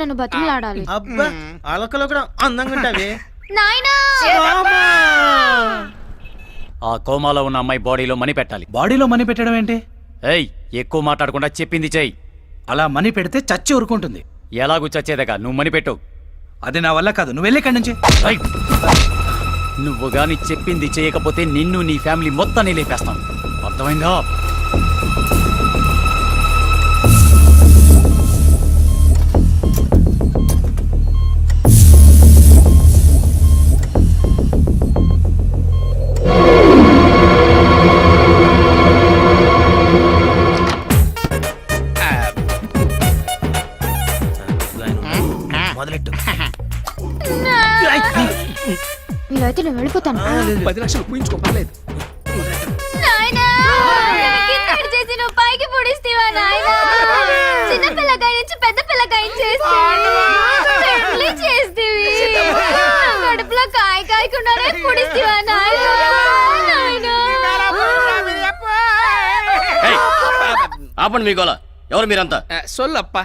నన్ను బతిమలాడాలి. అబ్బా, అలకలో కూడా అందంగా ఉంటావే. నాయనా ఆ కోమాలో ఉన్న అమ్మాయి బాడీలో మనీ పెట్టాలి. బాడీలో మనీ పెట్టడం ఏంటి? ఏయ్, ఎక్కువ మాట్లాడకుండా చెప్పింది చెయ్యి. అలా మనీ పెడితే చచ్చి ఊరుకుంటుంది. ఎలాగూ చచ్చేదగా నువ్వు మనీ పెట్టు. అది నా వల్ల కాదు, నువ్వు వెళ్ళి ఇక్కడి నుంచి. ఏయ్, నువ్వు గాని చెప్పింది చేయకపోతే నిన్ను నీ ఫ్యామిలీ మొత్తాన్ని లేపేస్తాను, అర్థమైందా? మొదలెట్టు. మీరైతే నేను వెళ్ళిపోతాను. 10 లక్షలు పూయించుకో, పర్లేదు. నాయనా కిందకి చేసి నువ్వు పైకి పొడిస్తేవా నాయనా? చిన్న పిల్లకాయ నుంచి పెద్ద పిల్లకాయ చేస్తేవి కడుపులో కాయ కాయకుండానే పొడిస్తేవా నాయనా? ఆపండి మీ గోల. ఎవరు మీరంతా? సొల్లప్ప.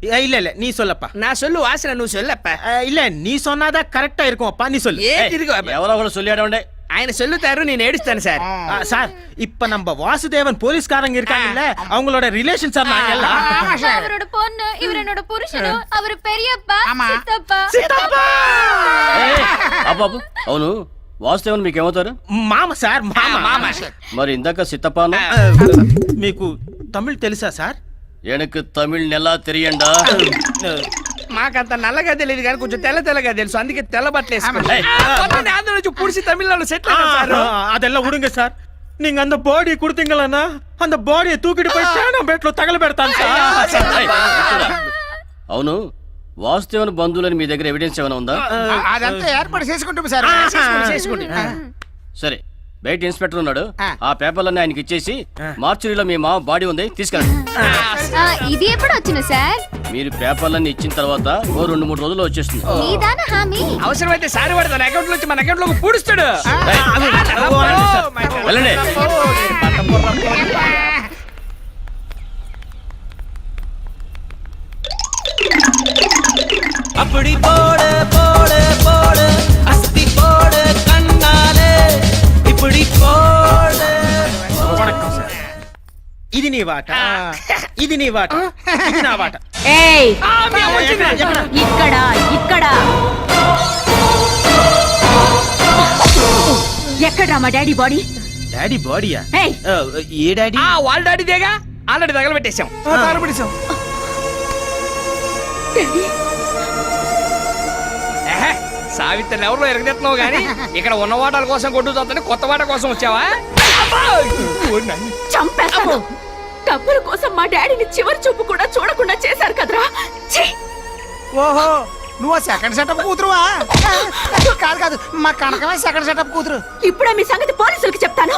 இல்ல இல்ல நீ சொல்லப்பா. நான் சொல்லு வாசன నువ్వు சொல்லప్ప. இல்ல நீ சொன்னாதான் கரெக்டா இருக்கும் அப்பா, நீ சொல்லு. ఎవరో ఒకరు சொல்லியாடே. ఆయన சொல்லுతారు, నేను ఏడుస్తాను సార్. சார், இப்ப நம்ம வாசுதேவன் போலீஸ்காரங்க இருக்காங்கல்ல, அவங்களோட ரிலேஷன் சார் நாங்க எல்லாம். அவரோட பொண்ணு, இவர் என்னோட புருஷனு, அவர் பெரியப்பா, சித்தப்பா. అబ్బాబు, అవును వాసుదేవన్ మీకేమవుతారు? మామ సార్, మామ. మరి ఇందాక సిత్తపాను మీకు తమిళ్ తెలుసా సార్? ఎనకు తమిళ్ నెలా తెలియండా? మాకంత నల్లగా తెలియదు కానీ కొంచెం తెల్లగా తెలుసు, అందుకే తెల్ల బట్టలు వేసుకుంటాయి. ఆంధ్ర నుంచి పుడిసి తమిళనాడు సెటిల్ సార్. அதெல்லாம் விடுங்க சார். நீங்க அந்த பாடி கொடுத்தீங்களா, அந்த பாடியை தூக்கிட்டு போய் சேனம் பேட்ல తగల పెడతాను సార్. అవును, వాసుదేవన్ బంధువులని మీ దగ్గర ఎవిడెన్స్ ఏమైనా ఉందా? అదంతా ఏర్పాటు చేసుకుంటాం సార్. సరే, బయట ఇన్స్పెక్టర్ ఉన్నాడు, ఆ పేపర్లన్నీ ఆయనకి ఇచ్చేసి మార్చురీలో మీ మామ బాడీ ఉంది తీసుకెళ్ళండి. ఇది ఎప్పుడు వచ్చిన సార్? మీరు పేపర్లన్నీ ఇచ్చిన తర్వాత ఓ 2-3 రోజుల్లో వచ్చేస్తుంది. నీదానా హామీ? అవసరమైతే సారి వాడు తన అకౌంట్ నుంచి మన అకౌంట్ లోకి పూడుస్తాడు. వెళ్ళండి. அப்படி போடு போடு போடு அஸ்தி போடு கண்ணாலே இப்படி போடு. ఇది నీ వాట, ఇది నీ వాట, ఇది నా వాట. ఏయ్, ఇక్కడ ఇక్కడ ఎక్కడ్రా మా డాడీ బాడీ? డాడీ బాడీయా? ఏయ్, ఏ డాడీ? వాళ్ళ డాడీదేగా, ఆల్రెడీ తగలబెట్టేశాం. సావిత్రిని ఎవరిలో ఎరగదెత్తున్నావు గానీ ఇక్కడ ఉన్న వాటాల కోసం కొట్టు చూస్తాను, కొత్త వాట కోసం వచ్చావా? చంపేస్తాను. డబ్బుల కోసం మా డాడీని చివరి చూపు కూడా చూడకుండా చేశారు కదరా. ఛీ! ఓహో, నువ్వు సెకండ్ సెటప్ కూతురువా? కాదు, మా కనకమే సెకండ్ సెటప్ కూతురు. ఇప్పుడే మీ సంగతి పోలీసులకి చెప్తాను.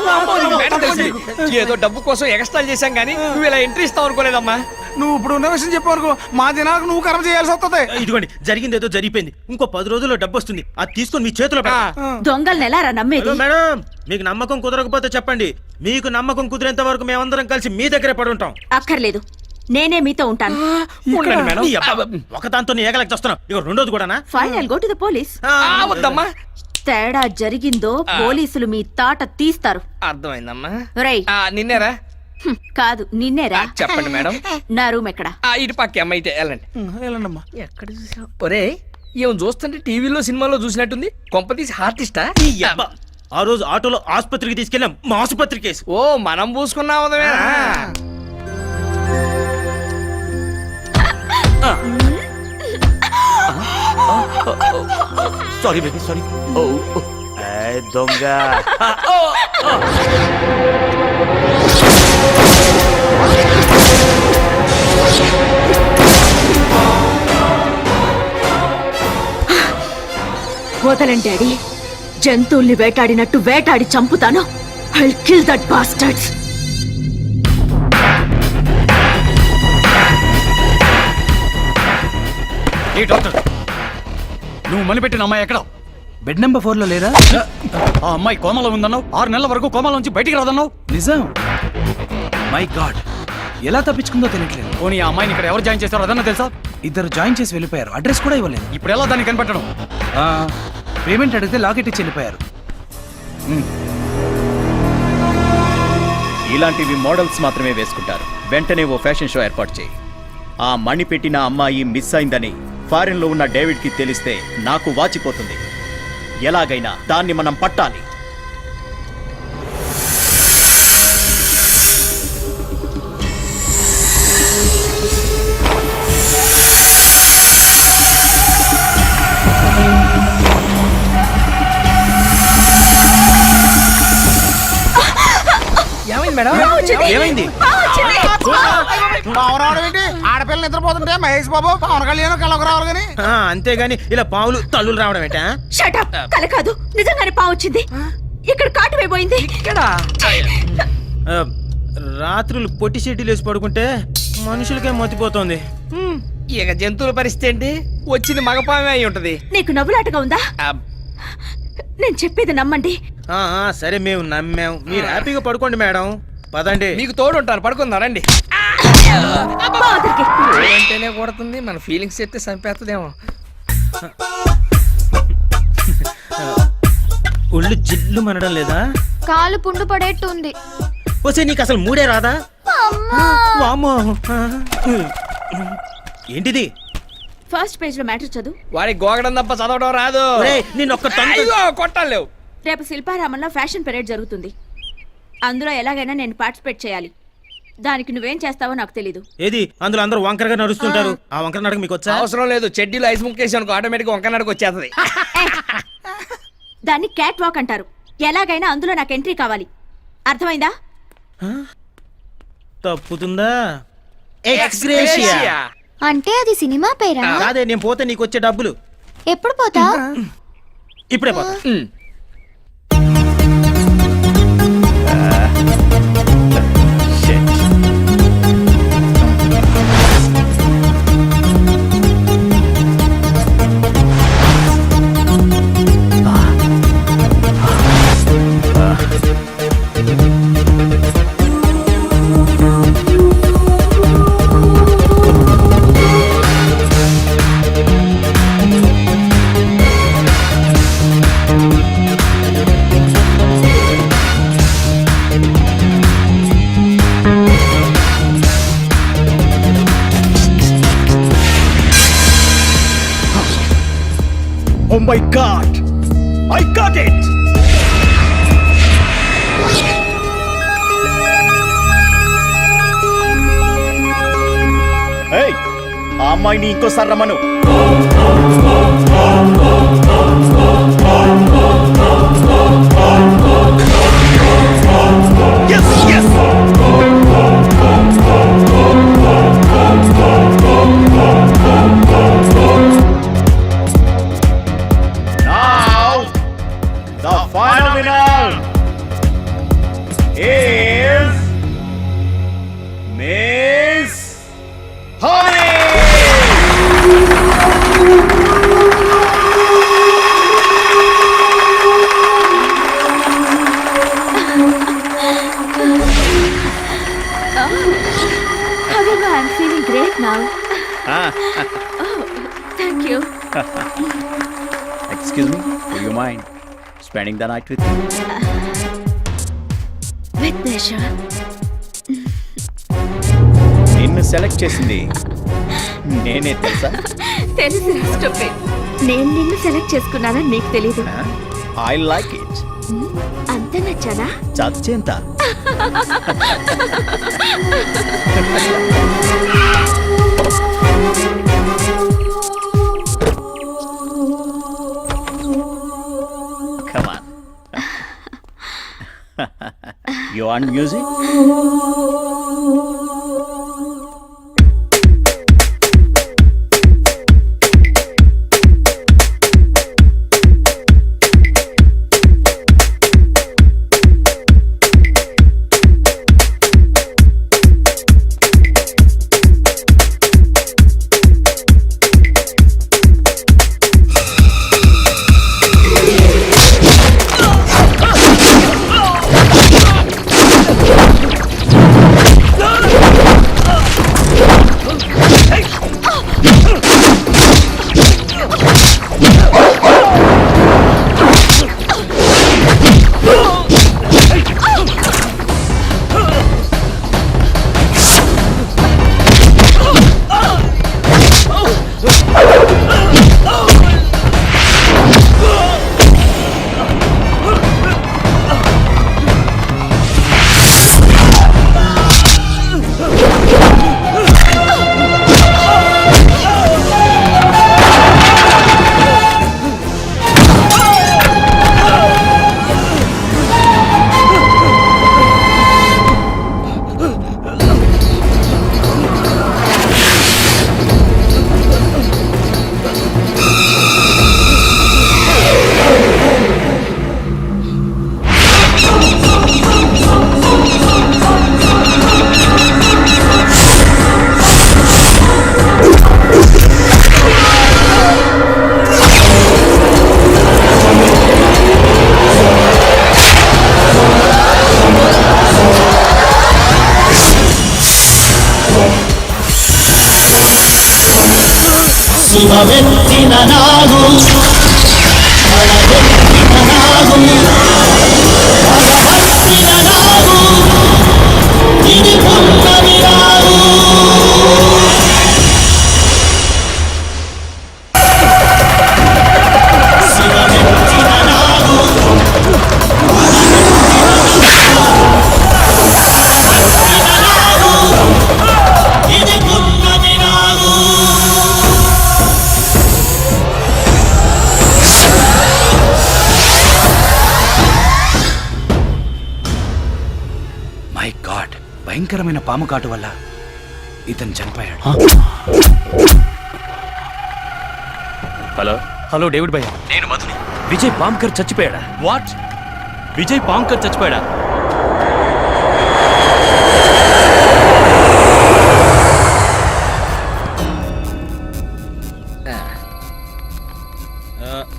ఏదో డబ్బు కోసం ఎక్స్ట్రా చేశాం గానీ నువ్వు ఇలా ఎంట్రీ ఇస్తావు అనుకోలేదమ్మా. నువ్వు ఇప్పుడు ఉన్న విషయం చెప్పనుకో, మా దినాలకు నువ్వు కర్మ చేయాల్సి వస్తుంది. ఇదిగోండి, జరిగింది ఏదో జరిగిపోయింది. ఇంకో 10 రోజుల్లో డబ్బు వస్తుంది, అది తీసుకొని మీ చేతిలో పెట్టండి. దొంగల్ని ఎలా నమ్మేది? మేడం, మీకు నమ్మకం కుదరకపోతే చెప్పండి, మీకు నమ్మకం కుదిరేంత వరకు మేమందరం కలిసి మీ దగ్గరే పడి ఉంటాం. అక్కర్లేదు, నేనే మీతో ఉంటాను. ఒక దాంతో ఏగలకి వస్తున్నాం, ఇక రెండోది కూడానా? Final go to the police. వద్దమ్మా, తేడా జరిగిందో పోలీసులు మీ తాట తీస్తారు. అర్థమైందమ్మా. రై, నిన్నేరా? కాదు, నిన్నేరా. చెప్పండి మేడం. నా రూమ్ ఎక్కడ? ఇటు పక్క అమ్మ అయితే వెళ్ళండి. వెళ్ళండమ్మా. ఎక్కడ చూసావు? ఒరే, ఏం చూస్తుంటే టీవీలో సినిమాలో చూసినట్టుంది. కొంపతీసి ఆర్టిస్టా? ఆ రోజు ఆటోలో ఆసుపత్రికి తీసుకెళ్ళాం, మా ఆసుపత్రి కేసు. ఓ, మనం పూసుకున్నాం. Sorry baby, sorry. దొంగ. వదలండి డాడీ, జంతువుల్ని వేటాడినట్టు వేటాడి చంపుతాను. I'll kill that bastards. A doctor, నువ్వు మనిపెట్టిన అమ్మాయి ఎక్కడ? బెడ్ నెంబర్ 4 లో లేరా? ఆ అమ్మాయి కోమలో ఉందన్నావు, 6 నెలల వరకు కోమలో నుంచి బయటికి రాదన్నావు. నిజం. మై గాడ్, ఎలా తప్పించుకుందో తెలియట్లేదు. పోనీ ఆ అమ్మాయిని ఇక్కడ ఎవరు జాయిన్ చేస్తారో అదన్నా తెలుసా? ఇద్దరు జాయిన్ చేసి వెళ్ళిపోయారు, అడ్రస్ కూడా ఇవ్వలేదు. ఇప్పుడు ఎలా దాన్ని కనిపెట్టడం? పేమెంట్ అడిగితే లాకెట్ ఇచ్చి వెళ్ళిపోయారు. ఇలాంటివి మోడల్స్ మాత్రమే వేసుకుంటారు. వెంటనే ఓ ఫ్యాషన్ షో ఏర్పాటు చేయి. ఆ మణి పెట్టిన అమ్మాయి మిస్ అయిందని ఫారిన్ లో ఉన్న డేవిడ్ కి తెలిస్తే నాకు వాచిపోతుంది. ఎలాగైనా దాన్ని మనం పట్టాలి. ఏమైంది మేడం? ఏమైంది? ఆడపిల్ల నిద్రపోతుంటే మహేష్ బాబు పవన్ కళ్యాణ్ కళ్ళకు రావాలి కానీ అంతేగాని ఇలా పావులు తల్లులు రావడం ఏంటా? షటప్, కల కాదు, నిజంగానే పావు వచ్చింది. ఇక్కడ కాటు వేయబోయింది. ఇక్కడ రాత్రులు పొట్టి చెట్టు లేచి పడుకుంటే మనుషులకే మతిపోతుంది. ఇక జంతువుల పరిస్థితి ఏంటి? వచ్చింది మగపామే అయి ఉంటది. నీకు నవ్వులాటగా ఉందా? నేను చెప్పేది నమ్మండి. సరే, మేము నమ్మాం. మీరు హ్యాపీగా పడుకోండి మేడం. పదండి. మీకు తోడు ఉంటాను, పడుకుందారండి. అంటేనే కొడుతుంది, మన ఫీలింగ్స్ చెప్తే చంపేస్తుందేమో. ఒళ్ళు జిల్లు మనడం లేదా? కాలు పుండు పడేట్టు ఉంది. వస్తే నీకు అసలు మూడే రాదా? వామ్మో. ఏంటిది? ఫస్ట్ పేజ్ లో మ్యాటర్ చదువు. వాడికి గోగడం తప్ప చదవడం రాదు. నేను ఒక్క కొట్టాలేవు. రేపు శిల్పారామంలో ఫ్యాషన్ పెరేడ్ జరుగుతుంది. అందులో ఎలాగైనా నేను పార్టిసిపేట్ చేయాలి. దానికి నువ్వేం చేస్తావో నాకు తెలీదు. ఏది అందులో అందరూ వంకరగా నడుస్తుంటారు. ఆ వంకర నడక మీకు వచ్చా? అవసరం లేదు. చెడ్డీలో ఐస్ ముక్కేసి అనుకో, ఆటోమేటిక్ వంకర నడక వచ్చేస్తుంది. దాన్ని క్యాట్ వాక్ అంటారు. ఎలాగైనా అందులో నాకు ఎంట్రీ కావాలి. అర్థమైందా? తప్పుతుందా? ఎక్స్గ్రేషియా అంటే అది సినిమా పేరా? అదే, నేను పోతే నీకు వచ్చే డబ్బులు. ఎప్పుడు పోతా? ఇప్పుడే పోతా. Oh my God! I got it! Hey! ఆ అమ్మాయిని ఇంకోసారి రమ్మను. Yes, yes! The final winner is Miss Honey! However, I'm feeling great now. Thank you. Excuse me, do you mind spending the night with me? With pleasure. నిన్ను select చేసింది నేనే తెలుసా? తెలుసు, stupid. నేను నిన్ను సెలెక్ట్ చేసుకున్నానని నీకు తెలీదు. I like it. అంత నచ్చానా? చచ్చేంత. Come on. You want music? శివమెత్తిన నాగు పడగెత్తిన నాగు పడగెత్తిన నాగు ఇది పున్నమి నాగు శివమెత్తిన నాగు ఇది పున్నమి నాగు మై గాడ్, భయంకరమైన పాము కాటు వల్ల ఇతను చనిపోయాడు. హలో హలో డేవిడ్ భయ్య, నేను మధుని. విజయ్ పాంకర్ చచ్చిపోయాడా? వాట్? విజయ్ పాంకర్ చచ్చిపోయాడా?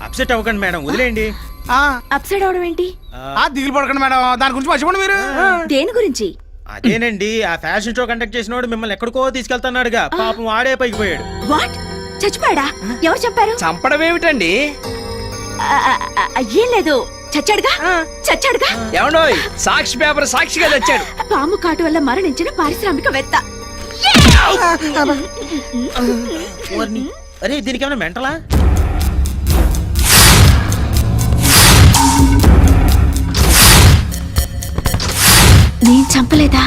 అప్సెట్ అవ్వకండి మేడం, వదిలేయండి. అప్సైడ్ అవడం ఏంటి? దిగులు పడకండి మేడం, దాని గురించి మర్చిపోండి మీరు. దేని గురించి? అదేనండి, ఆ ఫ్యాషన్ షో కండక్ట్ చేసినోడు మిమ్మల్ని ఎక్కడికో తీసుకెళ్తున్నాడుగా, పాపం ఆడే పైకి పోయాడు. వాట్? చచ్చిపోయాడా? ఎవరు చెప్పారు? చంపడం ఏమిటండి? ఏం లేదు, చచ్చాడుగా. చచ్చాడుగా. ఏమండోయ్, సాక్షి పేపర్ సాక్షిగా తెచ్చాడు. పాము కాటు వల్ల మరణించిన పారిశ్రామికవేత్త. అరే దీనికి ఏమైనా మెంటలా? నేను చంపలేదా?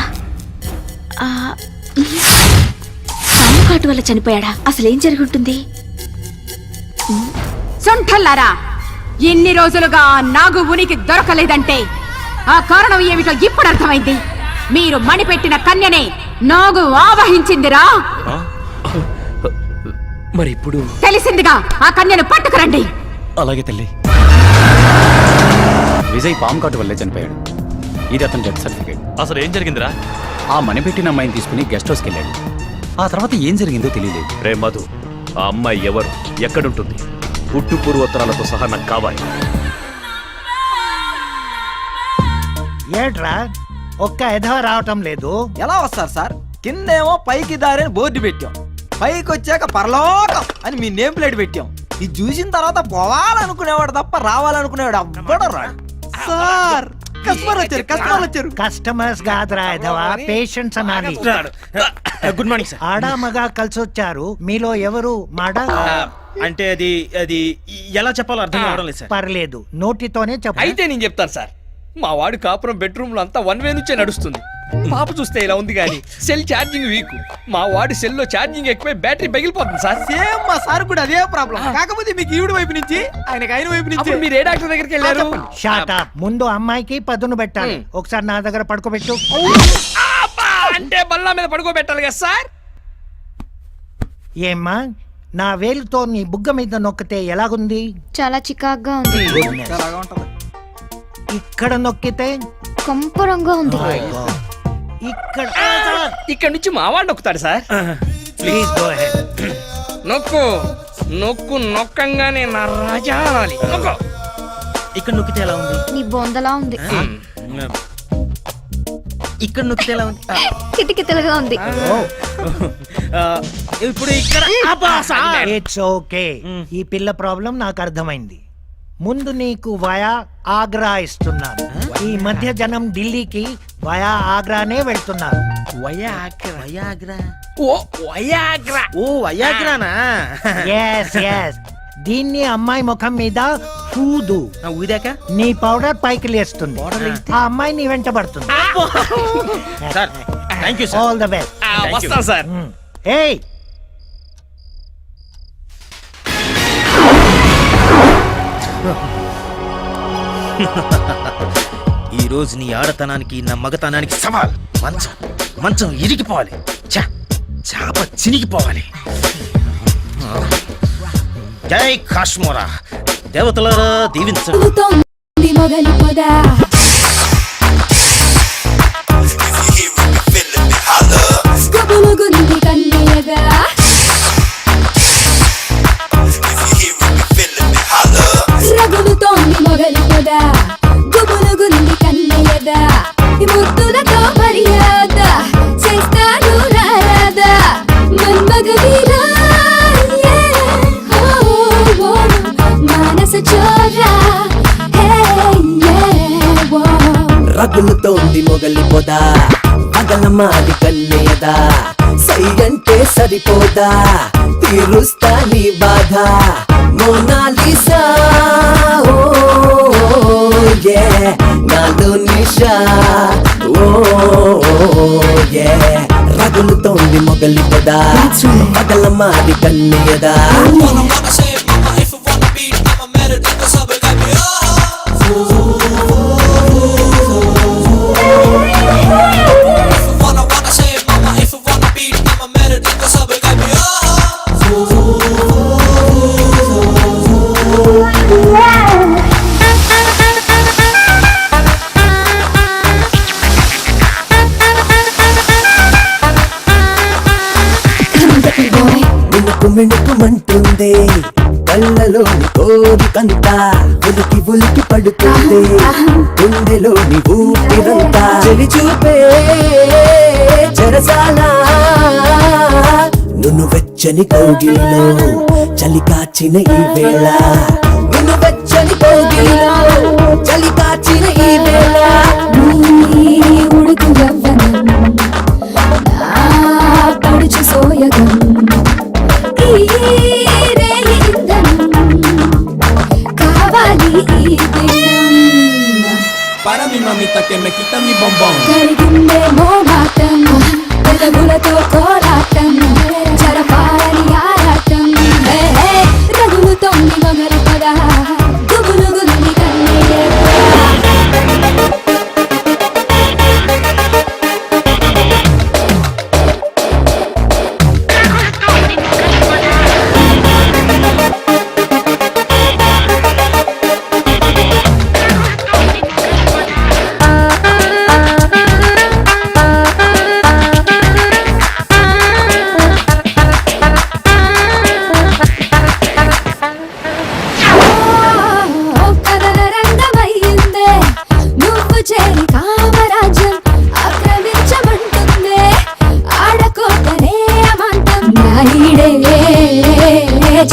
పాము కాటు వల్ల చనిపోయాడా? అసలు ఏం జరుగుంటుంది? సొంఠల్లారా, ఎన్ని రోజులుగా ఆ నాగు ఉనికి దొరకలేదంటే ఆ కారణం ఏమిటో ఇప్పుడు అర్థమైంది. మీరు మణిపెట్టిన కన్యనే నాగు ఆవహించిందిరా. మరి ఇప్పుడు తెలిసిందిగా, ఆ కన్యను పట్టుకురండి. అలాగే తల్లి. విజయ్ పాము కాటు వల్లే చనిపోయాడు. ఇది అతని డెత్ సర్టిఫికేట్. అసలు ఏం జరిగిందిరా? ఆ మణిపెట్టిన అమ్మాయిని తీసుకుని గెస్ట్ హౌస్కి వెళ్ళాడు. ఆ తర్వాత ఏం జరిగిందో తెలియలేదు. రే మధు, ఆ అమ్మాయి ఎవరు, ఎక్కడుంటుంది? పుట్టు పూర్వోత్తరాలతో సహా నాకు కావాలి. ఏట్రా ఒక్క ఎధవ రావటం లేదు? ఎలా వస్తారు సార్? కిందేమో పైకి దారిని బోర్డు పెట్టాం, పైకి వచ్చాక పరలోకం అని మీ నేమ్ ప్లేట్ పెట్టాం. ఇది చూసిన తర్వాత పోవాలనుకునేవాడు తప్ప రావాలనుకునేవాడు అవ్వడం రాడు. సార్ కస్టమర్ వచ్చారు. కస్టమర్స్ కాదురా ఎధవ, పేషెంట్స్ అనాలి. Good morning sir. ఆడా మగా కలిసి వచ్చారు, మీలో ఎవరు మాడ? అంటే అది అది ఎలా చెప్పాలో అర్థం కావడం లేదు సార్. పర్లేదు, నోటితోనే చెప్పు. అయితే నేను చెప్తాను సార్. మా వాడు కాపురం బెడ్రూమ్ లో అంతా వన్ వే నుంచే నడుస్తుంది. పాప చూస్తే ఇలా ఉంది కానీ సెల్ ఛార్జింగ్ వీక్. మా వాడి సెల్ లో ఛార్జింగ్ ఎక్కువై బ్యాటరీ పగిలిపోతుంది సార్. సేమ్ మా సార్ కూడా అదే ప్రాబ్లం. కాకపోతే మీకు ఈవిడ వైపు నుంచి ఆయనకి ఆయన వైపు నుంచి. మీరు ఏ డాక్టర్ దగ్గరికి వెళ్ళారు? Shot up. ముందు అమ్మాయికి పదును పెట్టాలి. ఒకసారి నా దగ్గర పడుకోబెట్టు. అంటే బల్లా మీద పడుకోబెట్టాలి కదా సార్? ఏమ్మా, నా వేలుతో నీ బుగ్గ మీద నొక్కితే ఎలాగుంది? చాలా చికాగ్గా ఉంది. ఇక్కడ నొక్కితే కంపరంగా ఉంది. ఇక్కడ ఇక్కడ నుంచి మా వాడు నొక్కుతాడు సార్. Please go ahead. నొక్కు నొక్కు, నొక్కంగానే నా రాజా అనాలి. నొక్కు. ఇక్కడ నొక్కితే ఎలా ఉంది? నీ బొందలా ఉంది. ఇక్కడ నొక్కితే ఎలా ఉంది? కిటికితలుగా ఉంది. ఇప్పుడు ఇక్కడ ఇట్స్ ఓకే. ఈ పిల్ల ప్రాబ్లం నాకు అర్థమైంది. ముందు నీకు వయా ఆగ్రా ఇస్తున్నాను. ఈ మధ్య జనం ఢిల్లీకి వయా ఆగ్రానే వెళ్తున్నారు. వయాగ్రానా? Yes yes. దీన్ని అమ్మాయి ముఖం మీద ఊదు. ఊదాక నీ పౌడర్ పైకి లేస్తుంది. ఆ అమ్మాయి నీ వెంట పడుతుంది. Sir thank you sir. All the best. వస్తా సార్. ఏయ్, ఈ రోజు నీ ఆడతనానికి నా మగతనానికి సవాల్. మంచం మంచం ఇరిగిపోవాలి, చాప చినిగిపోవాలి. జై కాశ్మోరా, దేవతలారా దీవించండి. మొగలి పొదా గుబులుగుంది కన్నయ్యగా, రగులుతోంది మొగలి పొదా, గుబులుగుంది కన్నయ్యదా. ముద్దులతో మర్యాద చేస్తాను రారాదా, మన్మగ వీరా. రగులుతోంది మొగలి పొదా పగలమాది కన్నయ్యదా సై అంటే సరిపోదా తీరుస్తా నీ బాధ మోనాలిసా ఓ యే నాలో నిషా ఓ యే రగులుతోంది మొగలి పొదా పగలమాది కన్నయ్యదా మిణుకుమంటుంది కళ్ళలోని కోరికంతా ఉలికి ఉలికి పడుతుంది గుండెలోని ఊపిరంతా చెలి చూపే చెరసాలా నువ్వు వెచ్చని కౌగిలిలో చలి కాచిన ఈ వేళ నువ్వు వెచ్చని కౌగిలిలో చలి కాచిన ఈ వేళ ఉడుకు పడుచు సోయగం కావాలి para mi mamita que me quita mi bombón కలిగిందే మోమాటం పెదవులతో కోలాటం జరపాలని ఆరాటం రగులుతోంది మొగలి పద గుబులుగులుని కన్నయ్య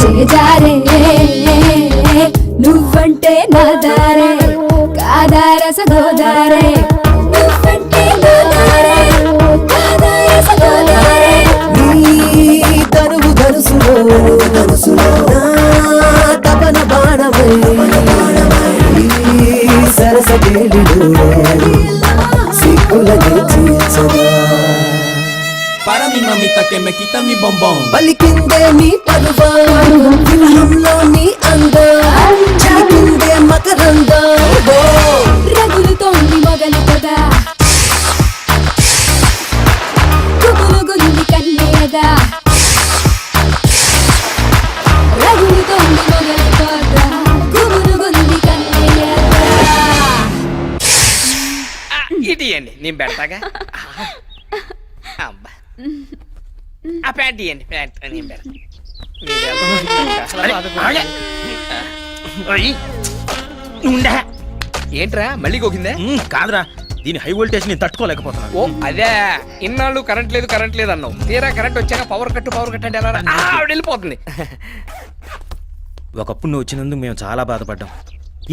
చేజారే నువ్వంటే నాదారే కాదారస గోదారే నువ్వంటే నాదారే కాదారస గోదారే నీ తనువు ధనుసులో నా తపన బాణమై ఈ సరస కేళిలో సిగ్గులని తీర్చగా para mi mamita que me quita mi bombón పలికిందే నీ పరువం విరహంలో నీ అందం చిలికిందే మకరందం రగులుతోంది మొగలి పద గుబులుగుంది కన్నయ్యదా రగులుతోంది మొగలి పద గుబులుగుంది కన్నయ్యదా ఇటు ఇవ్వండి నేను పెడతాగా అబ్బా ఆ ప్యాంట్ ఇవ్వండి ప్యాంట్ నేను పెడతా ఏంట్రా మళ్ళీ కోకిందే కాదురా దీని హై వోల్టేజ్ నేను తట్టుకోలేకపోతున్నాను. ఓ అదే ఇన్నాళ్ళు కరెంట్ లేదు అన్నావు. తీరా కరెంట్ వచ్చాక పవర్ కట్ అంటే ఎలా ఆవిడ వెళ్ళిపోతుంది. ఒకప్పుడు నువ్వు వచ్చినందుకు మేము చాలా బాధపడ్డాం.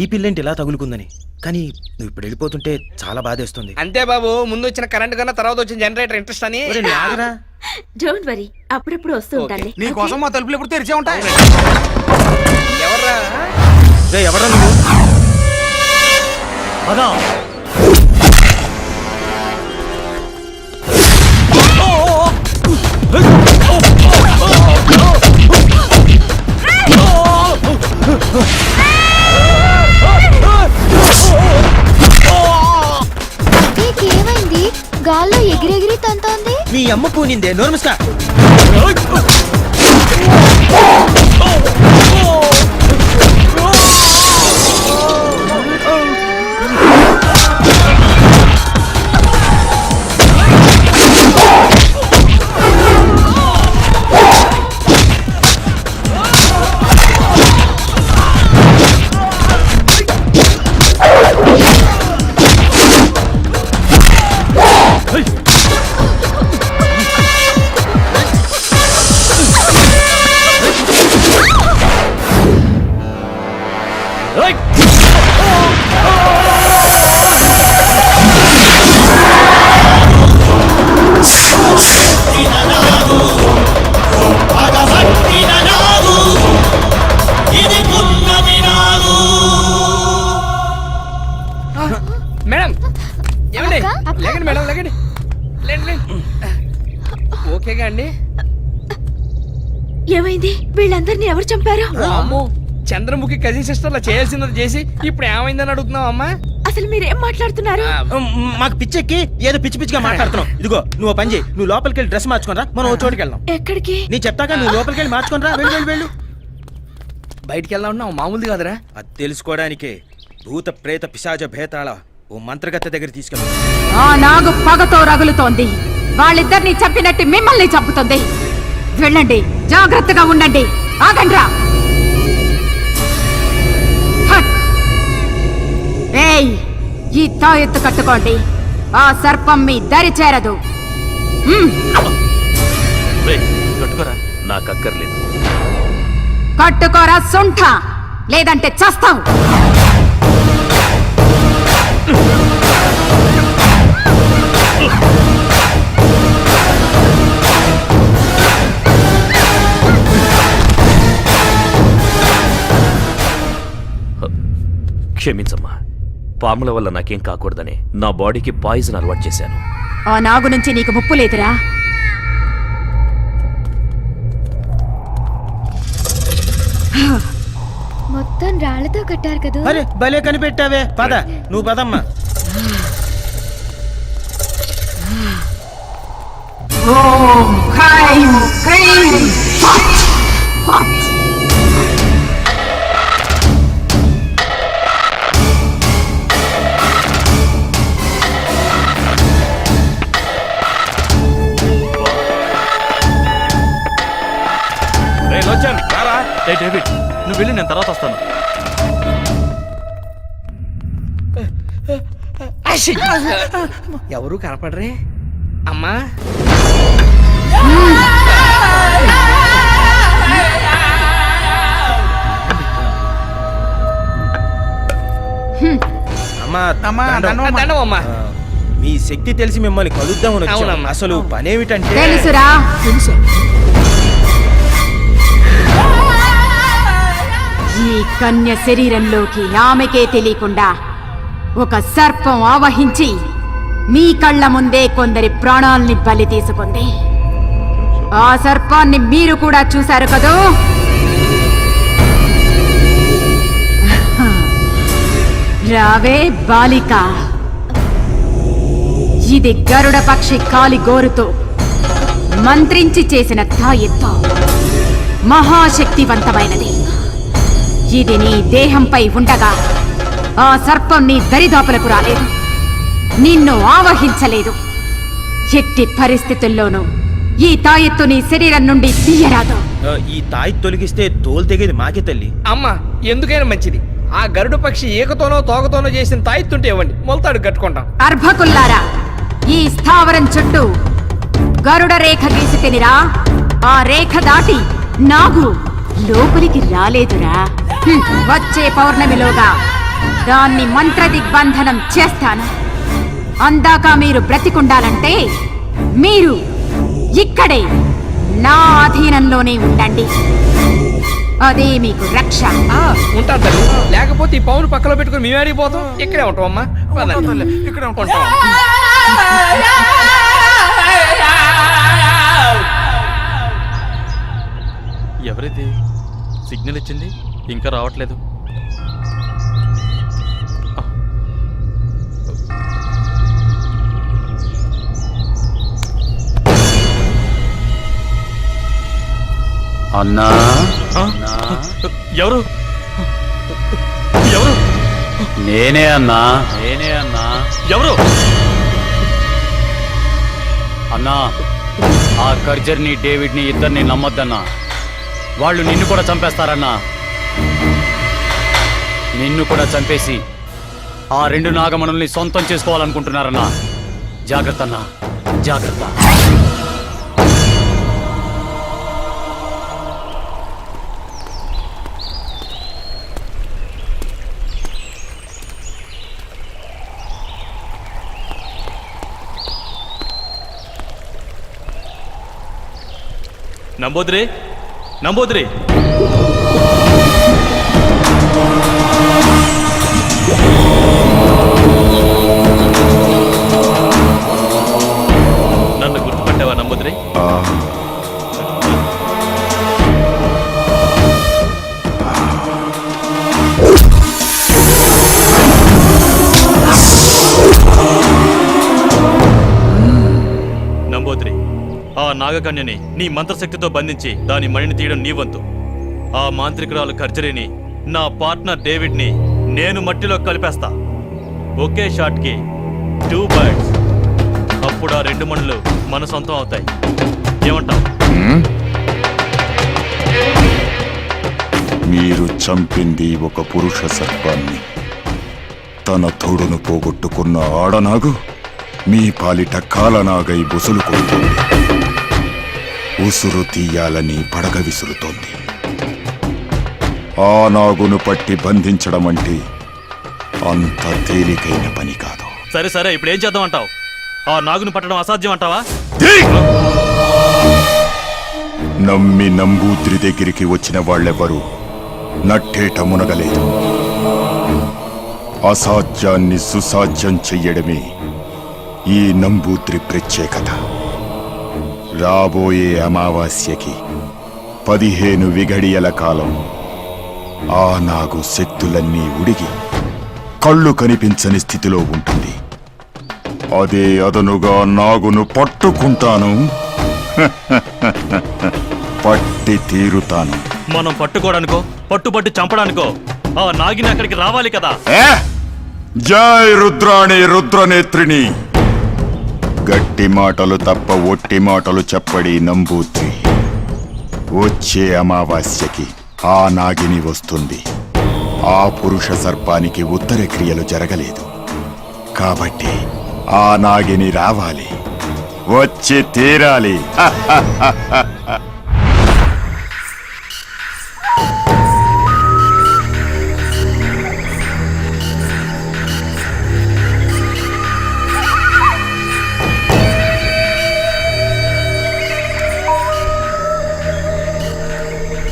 ఈ పిల్లేంటి ఇలా తగులుకుందని. కానీ నువ్వు ఇప్పుడు వెళ్ళిపోతుంటే చాలా బాధేస్తుంది. అంతే బాబు, ముందు వచ్చిన కరెంట్ కన్నా తర్వాత వచ్చిన జనరేటర్ ఇంట్రెస్ట్ అని. డోంట్ వరీ, అప్పుడప్పుడు వస్తూ ఉంటాను. నీ కోసం మా తలుపులు ఎప్పుడు తెరిచే ఉంటాయి. ఎవర్రా ఎవరా నువ్వు? ఏమైంది? గాల్లో ఎగిరెగిరి తంతోంది. మీ అమ్మ పూనిందే నోర్మస్కా. ఏమండి అక్క? లేకండి మేడం లేకండి లేండి ఓకేగా అండి. ఏమైంది? వీళ్ళందరినీ ఎవరు చంపారు? అమ్మో చంద్రముఖి కజిన్ సిస్టర్లా చేయాల్సినది చేసి ఇప్పుడు ఏమైందని అడుగుతున్నావు అమ్మా? అసలు మీరేం మాట్లాడుతున్నారు? మాకు పిచ్చెక్కి ఏదో పిచ్చి పిచ్చిగా మాట్లాడుతున్నావు. ఇదిగో నువ్వు ఓ పని చేయి, నువ్వు లోపలికి వెళ్ళి డ్రెస్ మార్చుకోనరా, మనం ఓ చోటుకి వెళ్దాం. ఎక్కడికి? నీ చెప్తాక నువ్వు లోపలికి వెళ్ళి మార్చుకోనరా, వెళ్ళు. బయటికి వెళ్దాం ఉన్నావు మామూలుది కాదురా. అది తెలుసుకోవడానికి భూత ప్రేత పిశాచ భేతాళ ఓ మంత్రగత్తె దగ్గర తీసుకెళ్ళి. ఆ నాగు పగతో రగులుతోంది. వాళ్ళిద్దరిని చంపినట్టు మిమ్మల్ని చంపుతుంది. వెళ్ళండి, జాగ్రత్తగా ఉండండి. ఆగండ్రా. హట్. ఏయ్, ఈ తాయెత్తు కట్టుకోండి. ఆ సర్పం మీ దరి చేరదు. కట్టుకోరా, నాకు అక్కర్లేదు. కట్టుకోరా సొంఠ, లేదంటే చస్తావు. క్షమించమ్మా, పాముల వల్ల నాకేం కాకూడదని నా బాడీకి పాయిజన్ అలవాటు చేశాను. ఆ నాగు నుంచి నీకు ముప్పు లేదురా. మొత్తం రాళ్లతో కట్టారు కదా. అరే భలే కనిపెట్టావే. పద, నువ్వు పదమ్మా. ఓం హ్రైం క్రీం ఫట్ ఫట్. వచ్చాను రారా. డేవిడ్ నువ్వు వెళ్ళి నేను తర్వాత వస్తాను. ఎవరు కనపడరే అమ్మా? దండం అమ్మా. మీ శక్తి తెలిసి మిమ్మల్ని కలుద్దామని వచ్చాం. అసలు పనేమిటంటే తెలుసురా. ఈ కన్య శరీరంలోకి ఆమెకే తెలియకుండా ఒక సర్పం ఆవహించి మీ కళ్ళ ముందే కొందరి ప్రాణాల్ని బలి తీసుకుంది. ఆ సర్పాన్ని మీరు కూడా చూశారు కదూ? రావే బాలిక. ఇది గరుడ పక్షి కాలి గోరుతో మంత్రించి చేసిన తాయెత్తు. మహాశక్తివంతమైనది. ఇది నీ దేహంపై ఉండగా ఆ సర్పం నీ దరిదాపులకు రాలేదు, నిన్ను ఆవహించలేదు. ఎట్టి పరిస్థితుల్లోనూ ఈ తాయెత్తు నీ శరీరం నుండి తీయరాదు. ఈ తాయి తొలగిస్తే తోలు తెగేది మాకే తల్లి. అమ్మా ఎందుకైనా మంచిది ఆ గరుడ పక్షి ఏకతోనో తోకతోనో చేసిన తాయెత్తుంటే ఇవ్వండి, మొలతాడు కట్టుకుంటాం. అర్భకుల్లారా, ఈ స్థావరం చుట్టూ గరుడ రేఖ గీసి తినిరా. ఆ రేఖ దాటి నాగు లోపలికి రాలేదురా. వచ్చే పౌర్ణమిలోగా దాన్ని మంత్ర దిగ్బంధనం చేస్తాను. అందాక మీరు బ్రతికుండాలంటే మీరు ఇక్కడే నా అధీనంలోనే ఉండండి. అదే మీకు రక్ష. ఉంటాను తల్లి, లేకపోతే ఈ పౌను పక్కలో పెట్టుకుని మేము ఆడిపోతాం. ఇక్కడే ఉంటాం అమ్మా. ఇక్కడే ఉంటాం. ఎవరైతే సిగ్నల్ ఇచ్చింది ఇంకా రావట్లేదు. అన్నా ఎవరు ఎవరు? నేనే అన్నా. ఎవరు అన్నా, ఆ కర్జర్ని డేవిడ్ని ఇద్దరిని నమ్మొద్దన్నా. వాళ్ళు నిన్ను కూడా చంపేస్తారన్నా. నిన్ను కూడా చంపేసి ఆ రెండు నాగమణుల్ని సొంతం చేసుకోవాలనుకుంటున్నారన్నా. జాగ్రత్త అన్నా, జాగ్రత్త. నంబోద్రి నంబోద్రి నాగకన్యని నీ మంత్రశక్తితో బంధించి దాని మణిని తీయడం నీ వంతు. ఆ మాంత్రికురాలు ఖర్జరీని, నా పార్ట్నర్ డేవిడ్ని నేను మట్టిలో కలిపేస్తా. ఒకే షాట్కి 2 birds. అప్పుడు ఆ 2 మణులు మన సొంతం అవుతాయి. ఏమంటావు? మీరు చంపింది ఒక పురుష సర్పాన్ని. తన తోడును పోగొట్టుకున్న ఆడనాగు మీ పాలిట కాలనాగై బుసులు కొడుతోంది. ఉసురు తీయాలని పడగ విసురుతోంది. ఆ నాగును పట్టి బంధించడం అంటే అంత తేలికైన పని కాదు. సరే సరే, ఇప్పుడు ఏం చేద్దాం అంటావు? ఆ నాగును పట్టడం అసాధ్యం అంటావా? నమ్మి నంబూద్రి దగ్గరికి వచ్చిన వాళ్ళెవరూ నట్టేట మునగలేదు. అసాధ్యాన్ని సుసాధ్యం చెయ్యడమే ఈ నంబూద్రి ప్రత్యేకత. రాబోయే అమావాస్యకి 15 విఘడియల కాలం ఆ నాగు శక్తులన్నీ ఉడిగి కళ్ళు కనిపించని స్థితిలో ఉంటుంది. అదే అదనుగా నాగును పట్టుకుంటాను, పట్టి తీరుతాను. మనం పట్టుకోవడానికో పట్టుబట్టి చంపడానికో ఆ నాగిని అక్కడికి రావాలి కదా. జై రుద్రాణి రుద్రనేత్రిని. గట్టి మాటలు తప్ప ఒట్టి మాటలు చెప్పడి నంబూద్రి. వచ్చే అమావాస్యకి ఆ నాగిని వస్తుంది. ఆ పురుష సర్పానికి ఉత్తర క్రియలు జరగలేదు కాబట్టి ఆ నాగిని రావాలి, వచ్చి తీరాలి.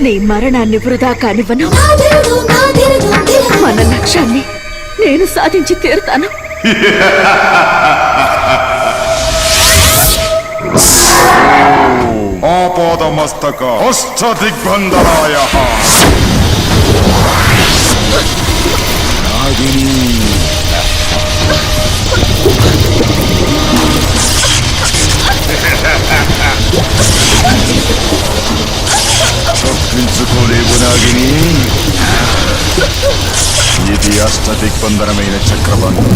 నీ మరణాన్ని వృధా కానివ్వను. మన లక్ష్యాన్ని నేను సాధించి తీరుతాను. ఆపాదమస్తక అష్టదిగ్బంధనాయ నాగిని. తప్పించుకోలేవు నాగిని. ఇది అష్టదిగ్బంధనమైన చక్రబంధం.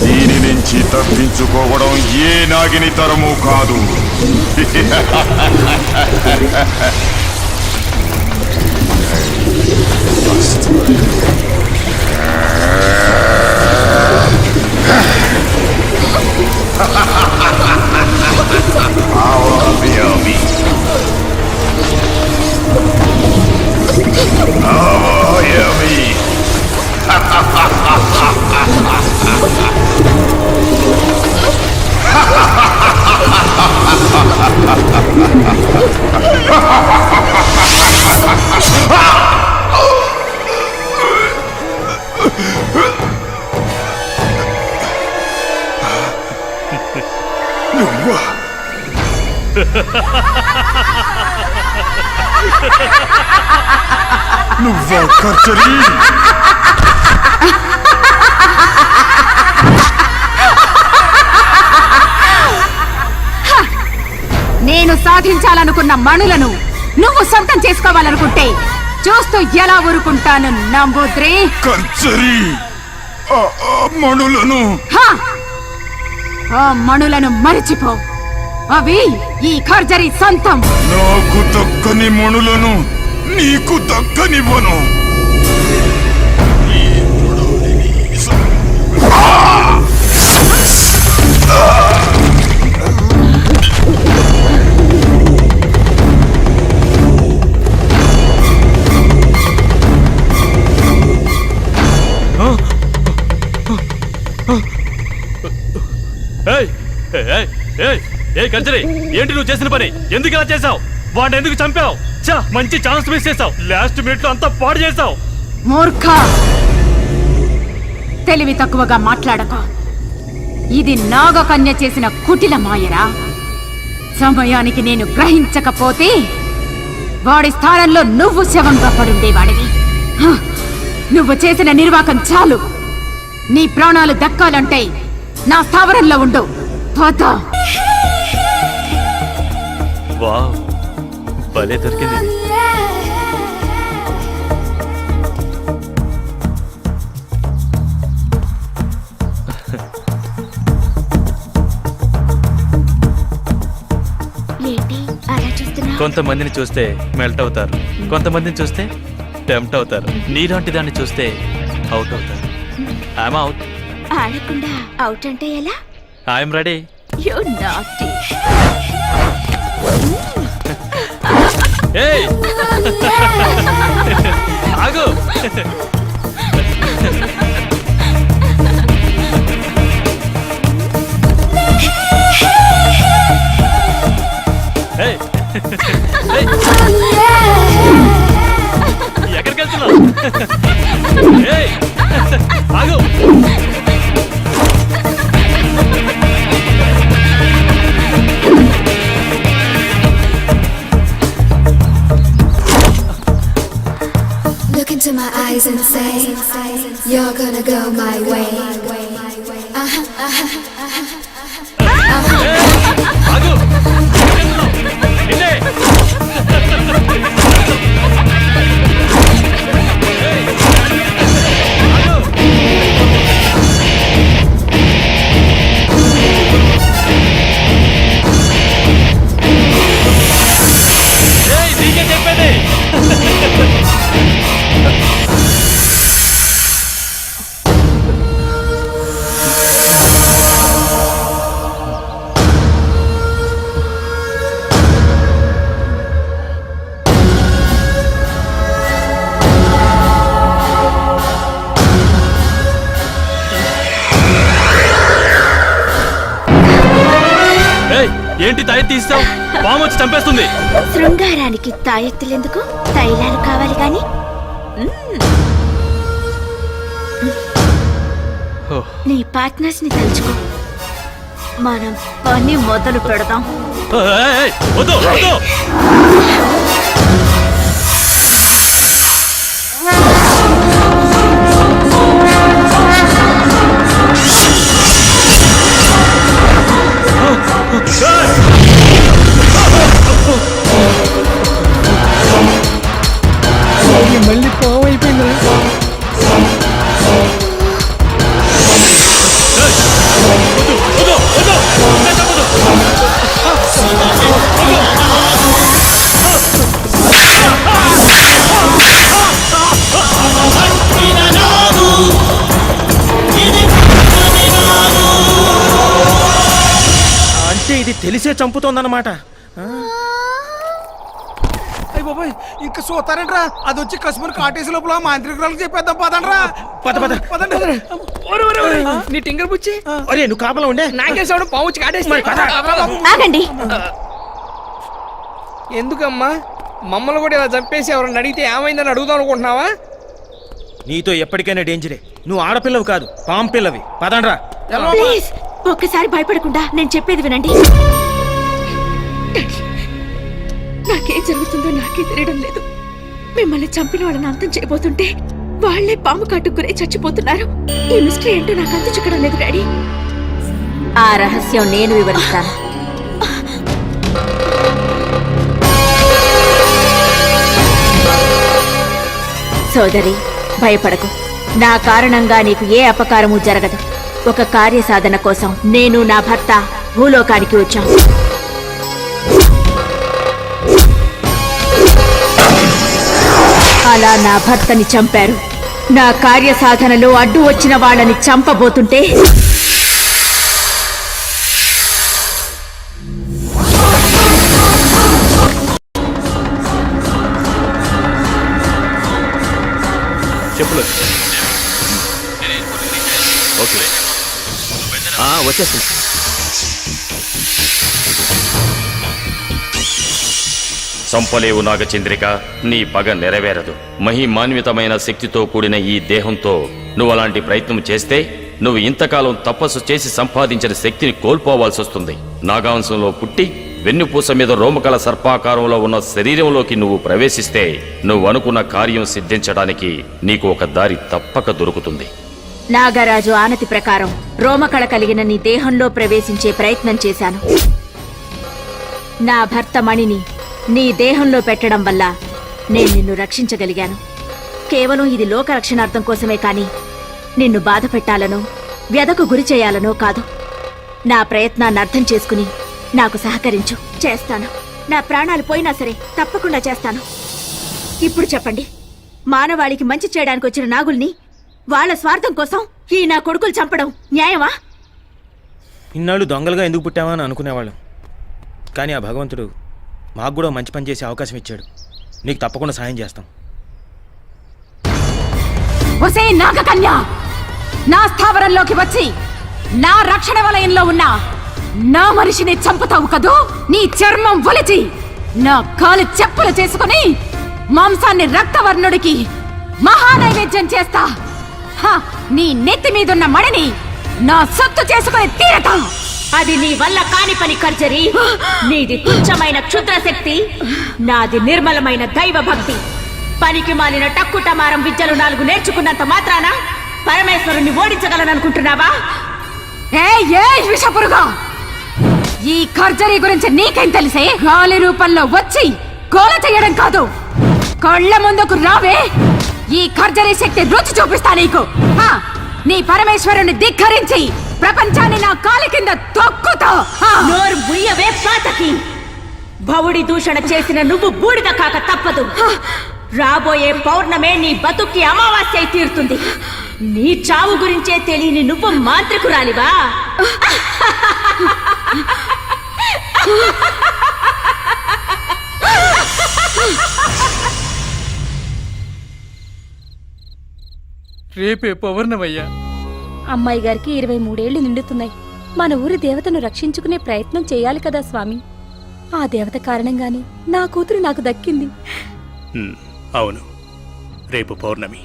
దీని నుంచి తప్పించుకోవడం ఏ నాగిని తరము కాదు. నువ్వా ఖర్జరీ? నేను సాధించాలనుకున్న మణులను నువ్వు సొంతం చేసుకోవాలనుకుంటే చూస్తూ ఎలా ఊరుకుంటాను నంబూద్రి? ఖర్జరీ, మణులను ఆ మణులను మరిచిపో. అవి ఈ ఖర్జరీ సొంతం. నాకు దక్కని మణులను నీకు దక్కనివ్వను. ఖర్జరీ, ఏంటి నువ్వు చేసిన పని? ఎందుకు ఇలా చేసావు? వాడిని ఎందుకు చంపావు? మంచి ఛాన్స్ మిస్ చేసావు. లాస్ట్ మినిట్ లో అంతా పాడు చేసావు. మూర్ఖ, తెలివి తక్కువగా మాట్లాడక. ఇది నాగకన్య చేసిన కుటిల మాయరా. సమయానికి నేను గ్రహించకపోతే వాడి స్థానంలో నువ్వు శవంగా పడుండేవాడివి. నువ్వు చేసిన నిర్వాకం చాలు. నీ ప్రాణాలు దక్కాలంటే నా స్థావరంలో ఉండు. వావ్, భలే దొరికింది ఇది. ఏంటి అలా చూస్తున్నా? కొంతమందిని చూస్తే మెల్ట్ అవుతారు, కొంతమందిని చూస్తే టెంప్ట్ అవుతారు. నీలాంటి దాన్ని చూస్తే అవుట్ అవుతారు. I'm out. ఆడకుండా అవుట్ అంటే ఎలా? I'm ready. You naughty. ఏయ్ ఆగు. ఏయ్, ఏయ్. ఎక్కడికి వెళ్తున్నావు? ఏయ్ ఆగు. Look into my eyes and say, you're gonna go my way. ఆగు. నిన్నే. ఏయ్, ఆగు. ఏయ్, నీకే చెప్పేది. ఏయ్, ఏంటి తాయి తీస్తావు? పాము వచ్చి చంపేస్తుంది. శృంగారానికి తాయెత్తులెందుకు? తైలాలు కావాలి గాని. నీ పార్ట్నర్స్ ని తలుచుకో, మనం పని మొదలు పెడదాం. ఏయ్, ఏయ్, వద్దు వద్దు. మళ్ళీ పాము అయిపోయింది. అంటే ఇది తెలిసే చంపుతోందన్నమాట. అయ్య బాబాయ్, ఇంకా చూస్తారంట్రా, అది వచ్చి కస్టమర్ కాటేసి లోపల మాంత్రికురాలకు చెప్పేద్దాం. పదండ్రా. పద పద. పదండి. నీ టింగర్ బుచ్చి, అరే నువ్వు కాపలా ఉండే. నాకేసాడు పాము వచ్చి కాటేసి. ఆగండి. ఎందుకమ్మా మమ్మల్ని కూడా ఇలా చంపేసి ఎవరన్నా అడిగితే ఏమైందని అడుగుదాం అనుకుంటున్నావా? నీతో ఎప్పటికైనా డేంజరే. నువ్వు ఆడపిల్లవి కాదు, పాము పిల్లవి. పదండ్రా. ప్లీజ్ ఒక్కసారి భయపడకుండా నేను చెప్పేది వినండి. నాకేం జరుగుతుందో నాకే తెలియడం లేదు. మిమ్మల్ని చంపిన వాళ్ళని అంతం చేయబోతుంటే వాళ్లే పాము కాటుకు గురై చచ్చిపోతున్నారు. ఈ మిస్టరీ ఏంటో నాకు అంత చిక్కడం లేదు డాడీ. ఆ రహస్యం నేను వివరిస్తాను. సోదరి, భయపడకు. నా కారణంగా నీకు ఏ అపకారము జరగదు. ఒక కార్యసాధన కోసం నేను నా భర్త భూలోకానికి వచ్చాం. అలా నా భర్తని చంపారు. నా కార్యసాధనలో అడ్డు వచ్చిన వాళ్ళని చంపబోతుంటే చెప్పులు. ఓకే, వచ్చేస్తుంది. చంపలేవు నాగచంద్రిక, నీ పగ నెరవేరదు. మహిమాన్వితమైన శక్తితో కూడిన ఈ దేహంతో నువ్వు అలాంటి ప్రయత్నం చేస్తే నువ్వు ఇంతకాలం తపస్సు చేసి సంపాదించిన శక్తిని కోల్పోవాల్సి వస్తుంది. నాగాంశంలో పుట్టి వెన్నుపూస మీద రోమకల సర్పాకారంలో ఉన్న శరీరంలోకి నువ్వు ప్రవేశిస్తే నువ్వు అనుకున్న కార్యం సిద్ధించడానికి నీకు ఒక దారి తప్పక దొరుకుతుంది. నాగరాజు ఆనతి ప్రకారం రోమకళ కలిగిన నీ దేహంలో ప్రవేశించే ప్రయత్నం చేశాను. నా భర్త మణిని నీ దేహంలో పెట్టడం వల్ల నేను నిన్ను రక్షించగలిగాను. కేవలం ఇది లోక రక్షణార్థం కోసమే కాని నిన్ను బాధ పెట్టాలనో వ్యధకు గురి చేయాలనో కాదు. నా ప్రయత్నాన్ని అర్థం చేసుకుని నాకు సహకరించు. చేస్తాను. నా ప్రాణాలు పోయినా సరే తప్పకుండా చేస్తాను. ఇప్పుడు చెప్పండి, మానవాళికి మంచి చేయడానికి వచ్చిన నాగుల్ని వాళ్ళ స్వార్థం కోసం ఈ నా కొడుకులు చంపడం న్యాయమా? ఇన్నాళ్ళు దొంగలుగా ఎందుకు పుట్టామా అని అనుకునేవాళ్ళం. కానీ ఆ భగవంతుడు మాకు కూడా మంచి పని చేసే అవకాశం ఇచ్చాడు. నీకు తప్పకుండా సాయం చేస్తాం. ఒసే నాగకన్య, నా స్థావరంలోకి వచ్చి నా రక్షణ వలయంలో ఉన్న నా మనిషిని చంపుతావు కదూ? నీ చర్మం ఒలిచి నా కాలు చెప్పులు చేసుకుని మాంసాన్ని రక్తవర్ణుడికి మహానైవేద్యం చేస్తా. నీ నెత్తి మీదున్న మణిని నా సొత్తు చేసుకుని తీరతా. అది నీ వల్ల కాని పని కర్జరి. నీది తుచ్చమైన క్షుద్ర శక్తి, నాది నిర్మలమైన దైవ భక్తి. పనికి మాలిన టక్కుటమారం విద్యలు 4 నేర్చుకున్నంత మాత్రాన పరమేశ్వరుణ్ణి ఓడించగలననుకుంటున్నావా? ఏ విషపురుగా, ఈ ఖర్జరీ గురించి నీకేం తెలిసే? గాలి రూపంలో వచ్చి గోల చేయడం కాదు, కళ్ళ ముందుకు రావే. ఈ ఖర్జరీ శక్తి రుచి చూపిస్తా నీకు. నీ పరమేశ్వరుని ధిక్కరించి ప్రపంచాన్ని నా కాలి కింద తొక్కుతా. నోరు ముయ్యవే పాతకి. భవుడి దూషణ చేసిన నువ్వు బూడిద కాక తప్పదు. రాబోయే పౌర్ణమే నీ బతుక్కి అమావాస్య తీరుతుంది. నీ చావు గురించే తెలియని నువ్వు మాంత్రికురాలివా? రేపే పౌర్ణమయ్యా. అమ్మాయి గారికి 23 ఏళ్లు నిండుతున్నాయి. మన ఊరి దేవతను రక్షించుకునే ప్రయత్నం చేయాలి కదా స్వామి. ఆ దేవత కారణంగానే నా కూతురు నాకు దక్కింది. అవును, రేపు పౌర్ణమి.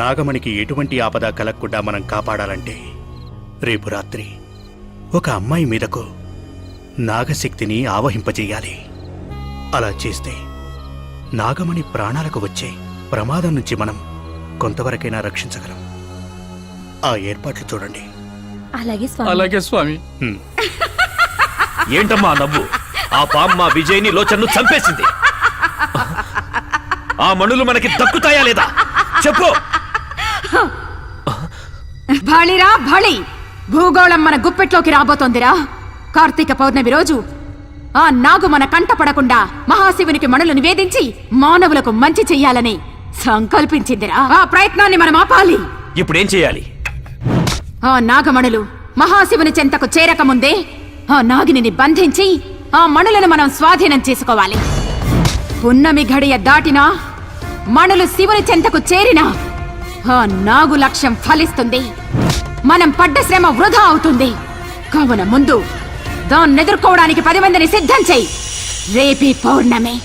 నాగమణికి ఎటువంటి ఆపద కలగకుండా మనం కాపాడాలంటే రేపు రాత్రి ఒక అమ్మాయి మీదకు నాగశక్తిని ఆవహింపజేయాలి. అలా చేస్తే నాగమణి ప్రాణాలకు వచ్చే ప్రమాదం నుంచి మనం కొంతవరకైనా రక్షించగలం. ఆ ఏర్పాట్లు చూడండి. అలాగే స్వామి. ఏంటమ్మా నవ్వు? ఆ పాము మా విజయ్ని లోచన్ను చంపేసింది. ఆ మణులు మనకి దక్కుతాయా లేదా చెప్పు. భళిరా భళి, భూగోళం మన గుప్పెట్లోకి రాబోతోందిరా. కార్తీక పౌర్ణమి రోజు ఆ నాగు మన కంట పడకుండా మహాశివునికి మణులు నివేదించి మానవులకు మంచి చెయ్యాలని సంకల్పించిందిరా. ఆ ప్రయత్నాన్ని మనం ఆపాలి. ఇప్పుడేం చేయాలి? ఆ నాగమణులు మహాశివుని చెంతకు చేరకముందే ఆ నాగిని బంధించి ఆ మణులను మనం స్వాధీనం చేసుకోవాలి. పున్నమి గడియ దాటినా మణులు శివుని చెంతకు చేరినా ఆ నాగు లక్ష్యం ఫలిస్తుంది. మనం పడ్డ శ్రమ వృధా అవుతుంది. కావున ముందు దాన్ని ఎదుర్కోవడానికి 10 మందిని సిద్ధం చెయ్యి. రేపీ పౌర్ణమి.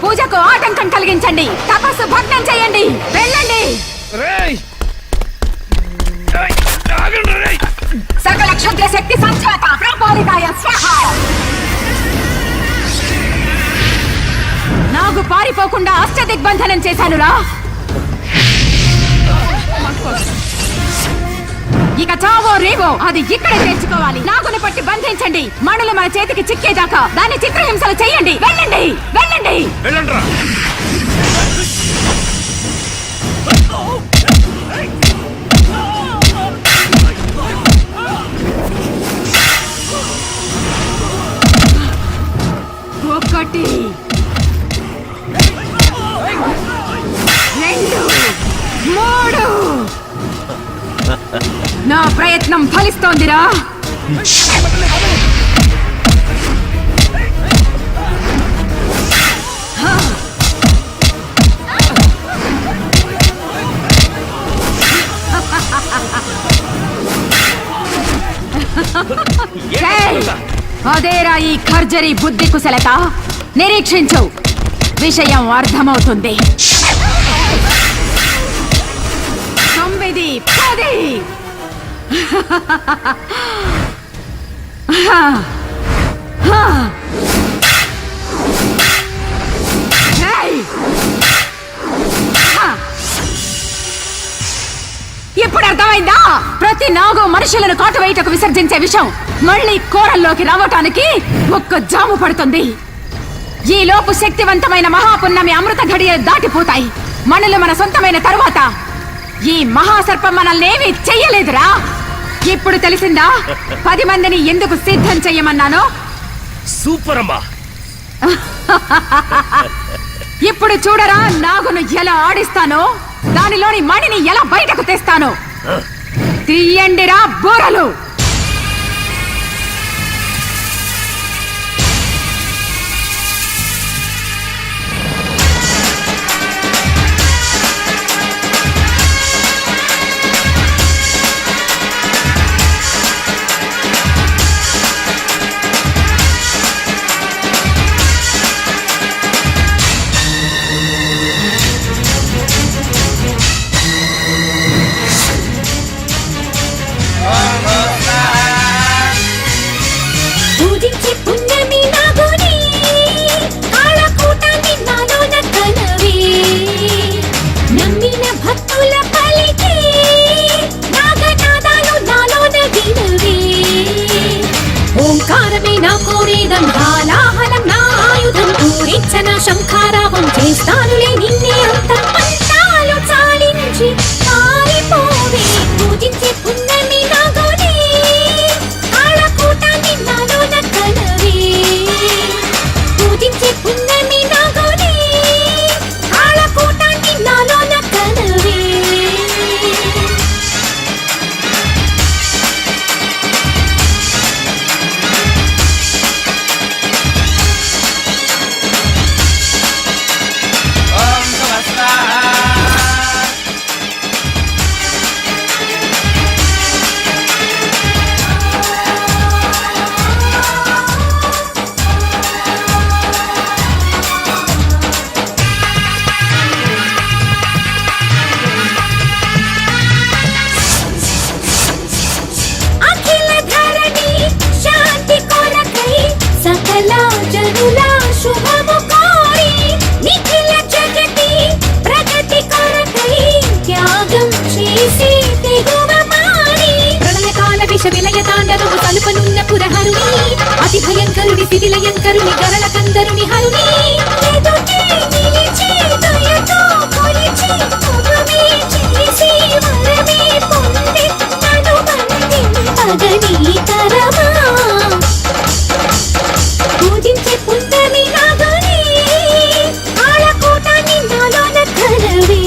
పూజకు ఆటంకం కలిగించండి, తపస్సు భగ్నం చేయండి, వెళ్ళండి. సకల క్షుద్ర శక్తి సంచాత ప్రపాలితాయ స్వాహా. నాగు పారిపోకుండా అష్టదిగ్బంధనం చేశానురా. ఇక చావో రేవో అది ఇక్కడే తెచ్చుకోవాలి. నాగుని పట్టి బంధించండి, మణులు మన చేతికి చిక్కేదాకా దాన్ని చిత్రహింసలు చేయండి. వెళ్ళండి, వెళ్ళండి. ఒకటి, రెండు, మూడు. నా ప్రయత్నం ఫలిస్తోందిరా. అదేరా ఈ ఖర్జరీ బుద్ధి కుశలత. నిరీక్షించు, విషయం అర్థమవుతుంది. 9, 10. ఇప్పుడు అర్థమైందా? ప్రతి నాగు మనుషులను కాటువేయటకు విసర్జించే విషయం మళ్ళీ కోరల్లోకి రావటానికి ఒక్క జాము పడుతుంది. ఈ లోపు శక్తివంతమైన మహాపున్నమి అమృత ఘడియలు దాటిపోతాయి. మనులు మన సొంతమైన తరువాత ఈ మహాసర్పం మనల్ని ఏమీ చెయ్యలేదురా. ఇప్పుడు తెలిసిందా 10 మందిని ఎందుకు సిద్ధం చెయ్యమన్నాను? సూపర్ అమ్మా. ఇప్పుడు చూడరా నాగును ఎలా ఆడిస్తానో, దానిలోని మణిని ఎలా బయటకు తెస్తానో. తీయండిరా బోరలు. శంఖారావం చేస్తానులే నిన్నే అంత పంతాలు చాలించి పారిపోవే. పూజించే పున్నమి నాగోనే, కాళకూటాన్ని నాలోన కనవే. పూజించే పున్నమి నాగోనే, కాళకూటాన్ని నాలోన కనవే. తలుపనున్న పురహరుని, అతి భయంకరుని శిథిలయంకరుని గరళ కందరుని హరుని. ఎదుటే నిలిచి దయతో కొలిచి ఉపమే చేసి వరమే పొందే నడుమంది పగని తరమా. పూజించే పున్నమి నాగోనే, కాళకూటాన్ని నాలోన కనవే.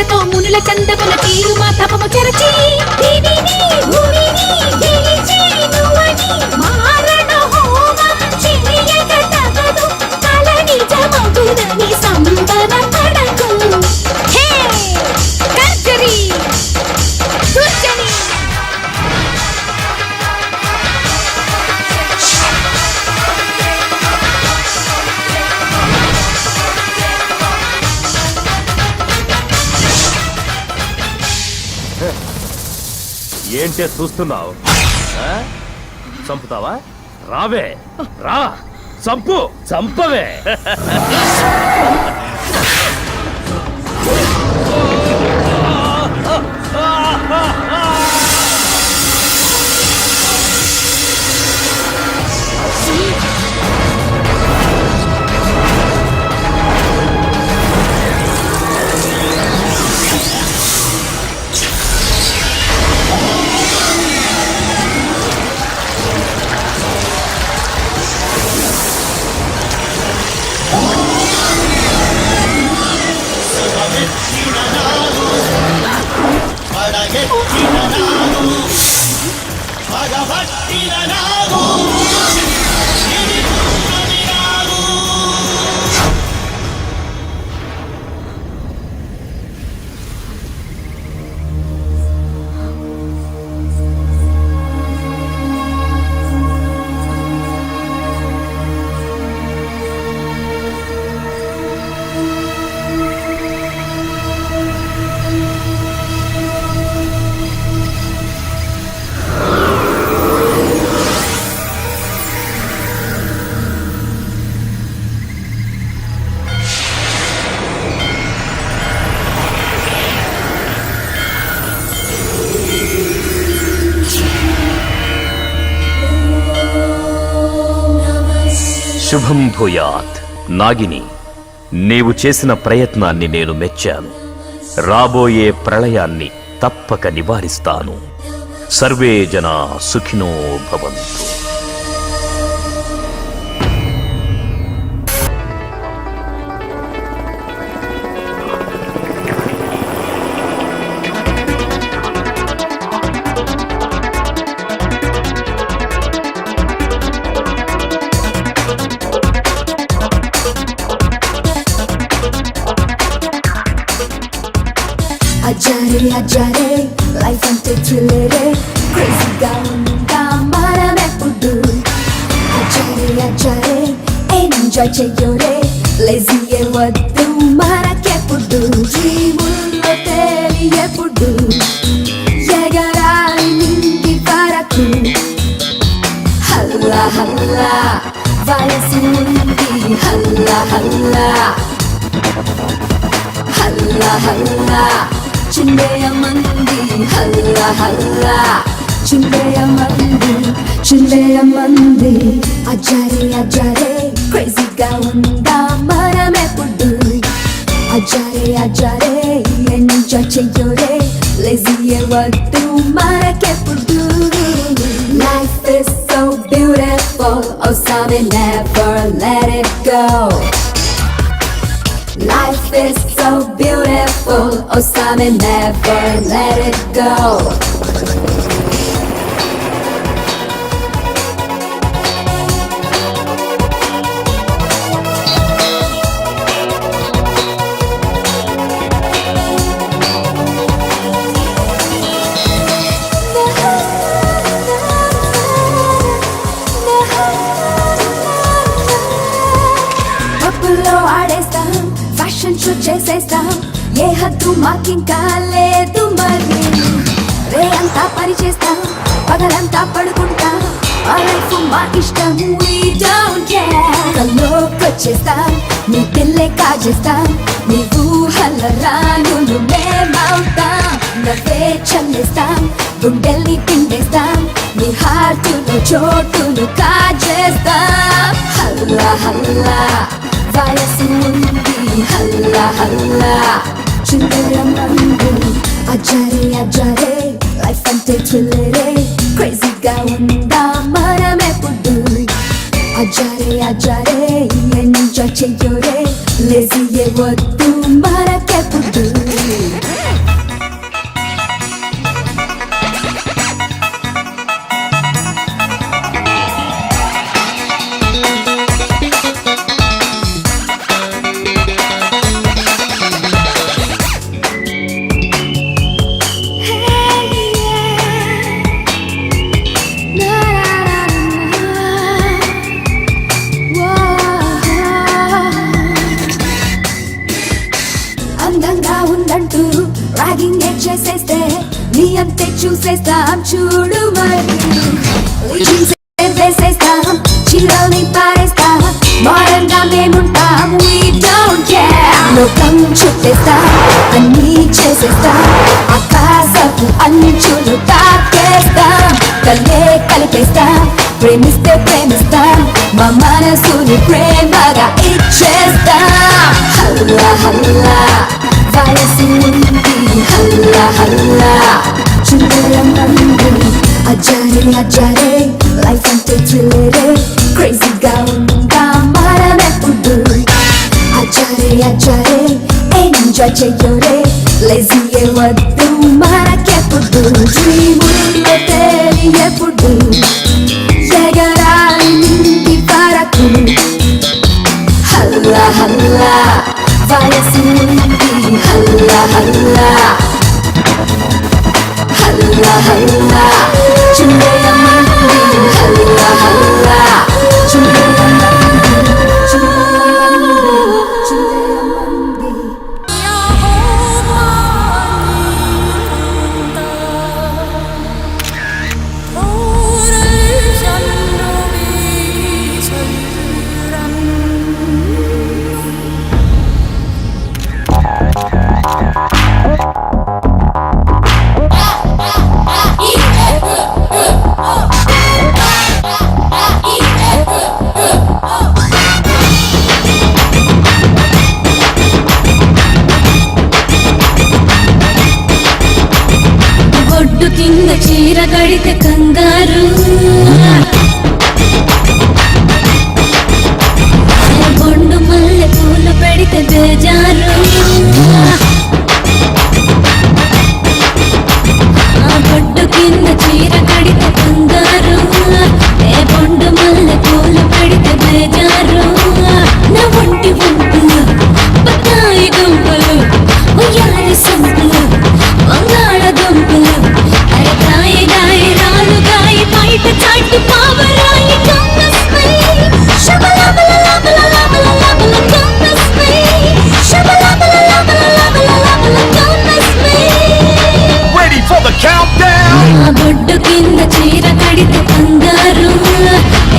నిష్టతో మునుల చందముల తీరు మా తపము చెరచి దేవిని భూమిని గెలిచి నువ్వని మారణ హోమం చేయక తగదు కల నిజమగునని సంబరపడకు హే కర్జరి దుర్జని ఏంటే చూస్తున్నావు? చంపుతావా? రావే, రా, చంపు, చంపవే. శుభం భూయాత్. నాగిని, నీవు చేసిన ప్రయత్నాన్ని నేను మెచ్చాను. రాబోయే ప్రళయాన్ని తప్పక నివారిస్తాను. సర్వే జనా సుఖినో భవంతు. అజారే అజారే లైఫ్ అంటే థ్రిల్లరే క్రేజీగా ఉందా మనమెప్పుడు అజారే అజారే ఎంజాయ్ చెయ్యోరే లేజీయే వద్దు మనకెప్పుడు డ్రీముల్లో తేలియప్పుడు ఎగరాలి నిండి వరకు హల్లా హల్లా వయసు ఉంది హల్లా హల్లా హల్లా హల్లా చిందేయమంది హల్లా హల్లా చిందేయమంది అజారే అజారే క్రేజీగా ఉందా మనమెప్పుడు అజారే అజారే ఎంజాయ్ చెయ్యోరే లేజీయే వద్దు మనకెప్పుడు life is so beautiful oh Sammy never let it go. Life is so beautiful, oh Sammy never let it go. పప్పులో ఆడేస్తాం, ఫ్యాషన్ షో చేసేస్తాం, ఏ హద్దు మాకింకా లేదు మరి. రే అంతా పని చేస్తాం, పగలంతా పడుకుంటాం, మా లైఫ్ మా ఇష్టం we don't care. కల్లోకొచ్చేస్తాం, నీ పిల్లే కాజేస్తాం, నీ ఊహల రానులు మేమవుతాం. నవ్వే చల్లేస్తాం, గుండెల్ని పిండేస్తాం, నీ హార్టులో చోటును కాజేస్తాం. హల్లా హల్లా వయసు ఉంది హల్లా హల్లా చిందరమందు అజారే అజారే లైఫ్ అంటే థ్రిల్లరే క్రేజీగా ఉందా మనమెప్పుడు అజారే అజారే ఎంజాయ్ చెయ్యోరే లేజీయే వద్దు మనకెప్పుడు చూడు మరి జీన్స్ వేసేస్తాం చీరల్ని పారేస్తాం మోడర్న్ గా మేముంటాం we don't care లోకం చుట్టేస్తాం అన్నీ చేసేస్తాం ఆకాశపు అంచులు తాకేస్తాం కలే కలిపేస్తాం ప్రేమిస్తే ప్రేమిస్తాం మా మనసుని ప్రేమగా ఇచ్చేస్తాం హల్లా హల్లా వయసు ఉంది హల్లా హల్లా చుందరమంది అజారే అజారే లైఫ్ అంటే థ్రిల్లరే క్రేజీగా ఉందా మనమెప్పుడు అజారే అజారే ఎంజాయ్ చెయ్యరే లేజీయే వద్దు మనకెప్పుడు డ్రీమ్ ఉంటే తెలియప్పుడు ఎగరాలి నిండి వరకు హల్లా హల్లా వయసు ఉంది హల్లా హల్లా హల్లా హల్లా చుందరమంది హల్లా హల్లా చుందరమంది చుందరమంది బొడ్డు కింద చీర కడితే కంగారు బొండు మల్లె పూలు పెడితే బేజారు బొడ్డు కింద చీర కడితే కంగారు ఏ బొండు మల్లె పూలు పెడితే బేజారు నా ఒంటి వంపులు బత్తాయి గుంపులు ఉయ్యాలి సంపులు వంగాళ దుంపులు అరకాయ గాయ రాలు గాయ బయట చాటు పావరాయి కమ్మస్మై శబలబలబలబలబలబల కమ్మస్మై శబలబలబలబలబల కమ్మస్మై Ready for the countdown. నా బొడ్డు కింద చీర కడితే కంగారు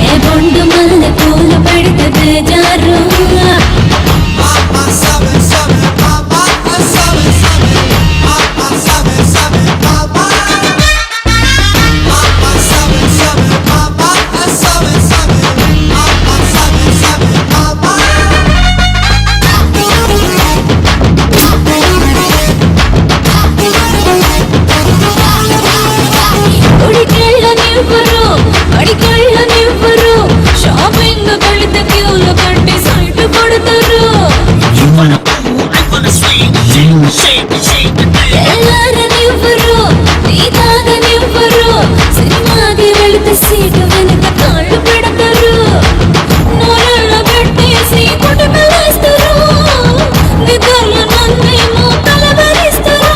ఏ బొండు మల్లె పూలు పెడితే బేజారు ఉడికెళ్ళ నివ్వరు అడికెళ్ళ నివ్వరు షాపింగ్ కడితే క్యూలు కట్టి సైట్ కొడతారు తెల్లారనివ్వరు నీ తాగనివ్వరు సినిమాకి వెళితే సీటు వెనక కాళ్ళు పెడతారు నోరెళ్ళ పెట్టేసి కుటుంబేస్తారు నిద్రలు నన్నేమో కలవరిస్తారు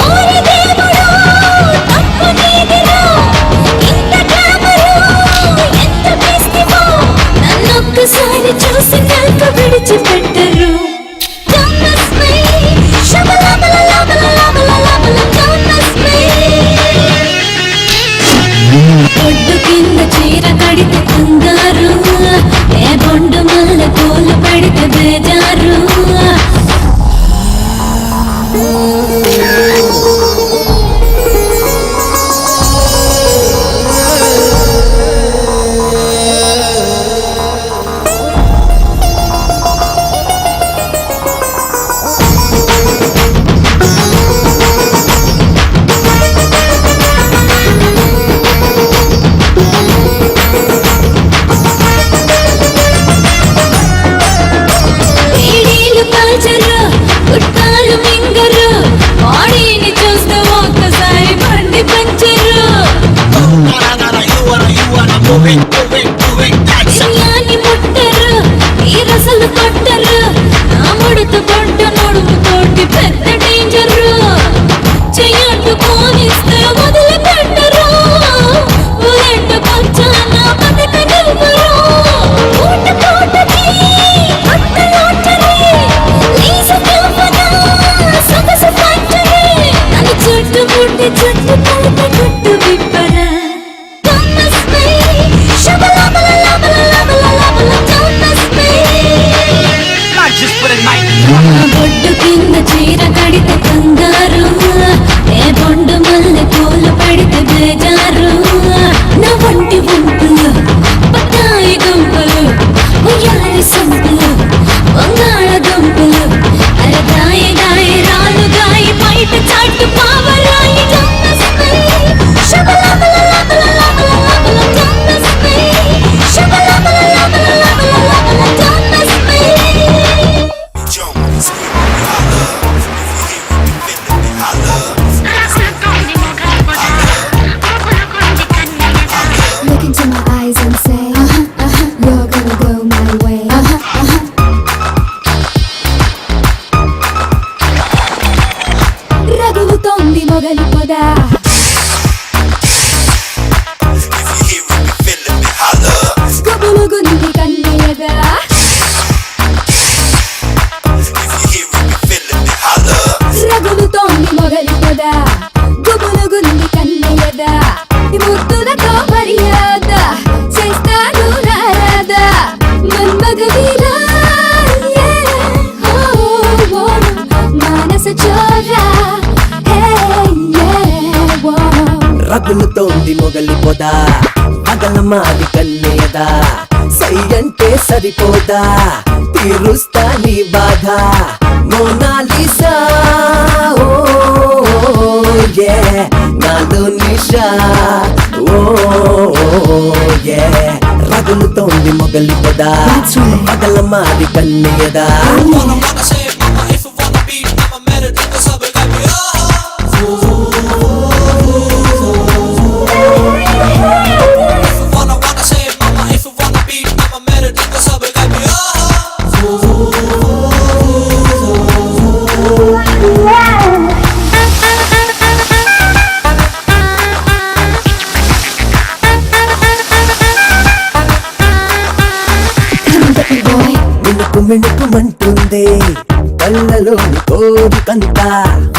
ఓరి దేవుడు తప్పు నీదిరా ఇంత గ్లామరు ఎంత పిస్తివో నన్నొక్కసారి చూసి కల్ప విడిచిపెట్టరు కమ్మస్మై శబలబలబలబలబల కమ్మస్మై ఒడ్డు కింద చీర కడితే కంగారు ఏ బొండు మల్లె పూలు పెడితే బేజారు ఏడీలు కాల్చరు గుట్టాలు మింగరు బాడీని చూస్తే ఒక్కసారి బండి పంచరు బిర్యానీ ముట్టరు ఈ రసలు కొట్టరు నా ముడత పడ్డ నడుము తోటి పెద్ద డేంజరు చెయ్యట్టు పోనిస్తే వదిలి పెట్టరు బుల్లెట్ కొచ్చాన బతకనివ్వరు పూట పూటకి అత్త లాటరీ లీజు కల్పన సొగసు ఫ్యాక్టరీ నన్ను చుట్టుముట్టి చుట్టు కలిపి గుట్టు రగులుతోంది మొగలి పొద పగల మాది కన్నెయదా సై అంటే సరిపోదా తీరుస్తా నీ బాధ మోనాలిసా ఓ యే నాలో నిషా ఓ యే రగులుతోంది మొగలి పొద పగల మాది కన్నెయదా మిణుకుమంటుంది కళ్ళలోని కోరికంతా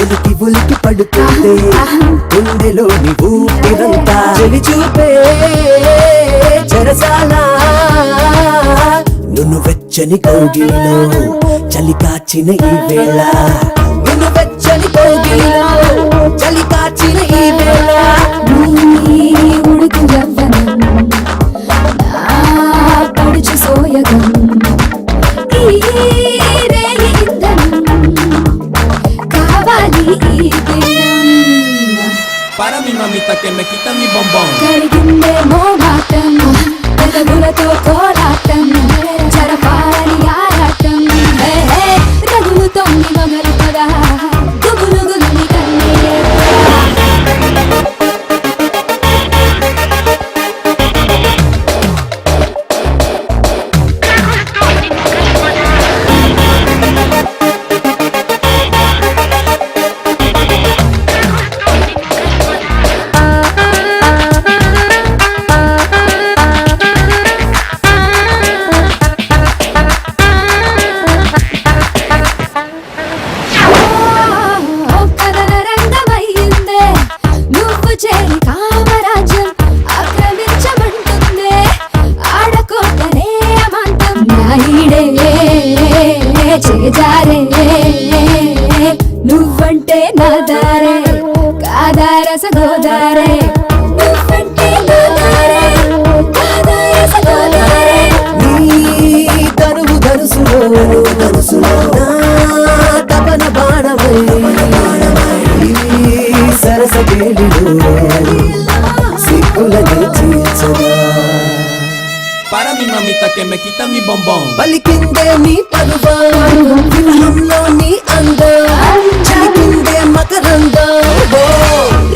ఉలికి ఉలికి పడుతుంది గుండెలోని ఊపిరంతా చెలి చూపే చెరసాలా నువ్వు వెచ్చని కౌగిలిలో చలి కాచిన ఈ వేళ నువ్వు వెచ్చని కౌగిలిలో చలి కాచిన ఈ వేళ ఉడుకు యవ్వనం నా పడుచు సోయగం Para mi mamita que me quita mi bombón. కరిగిందే మోమాటం పెదవులతో కోలాటం జరపాలని ఆరాటం రగులుతోంది మొగలి పద గుబులుగుల్ని కన్నే చేజారే నువ్వంటే నా దారే కాదారస గోదారే నువ్వంటే నా దారే కాదారస గోదారే నీ తరువు దరుసులో తపన బాణమై సరస గేలిలో సిగ్గులని చీల్చగా Para mi mamita que me quita mi bombón. పలికిందే నీ పరువం విరహంలో నీ అందం చిలికిందే మకరందం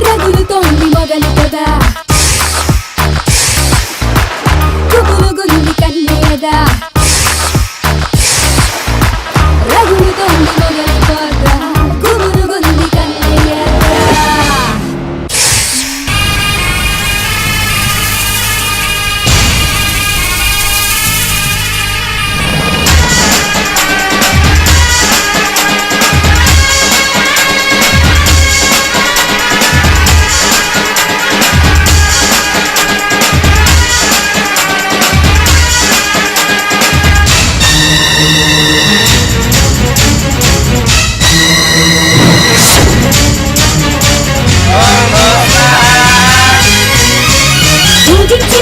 రగులుతోంది మొగలి కదా గుబులుగుల్ని కన్నేదా రగులుతోంది మొగలి కదా గుబులుగుల్ని కన్నేదా పూజించి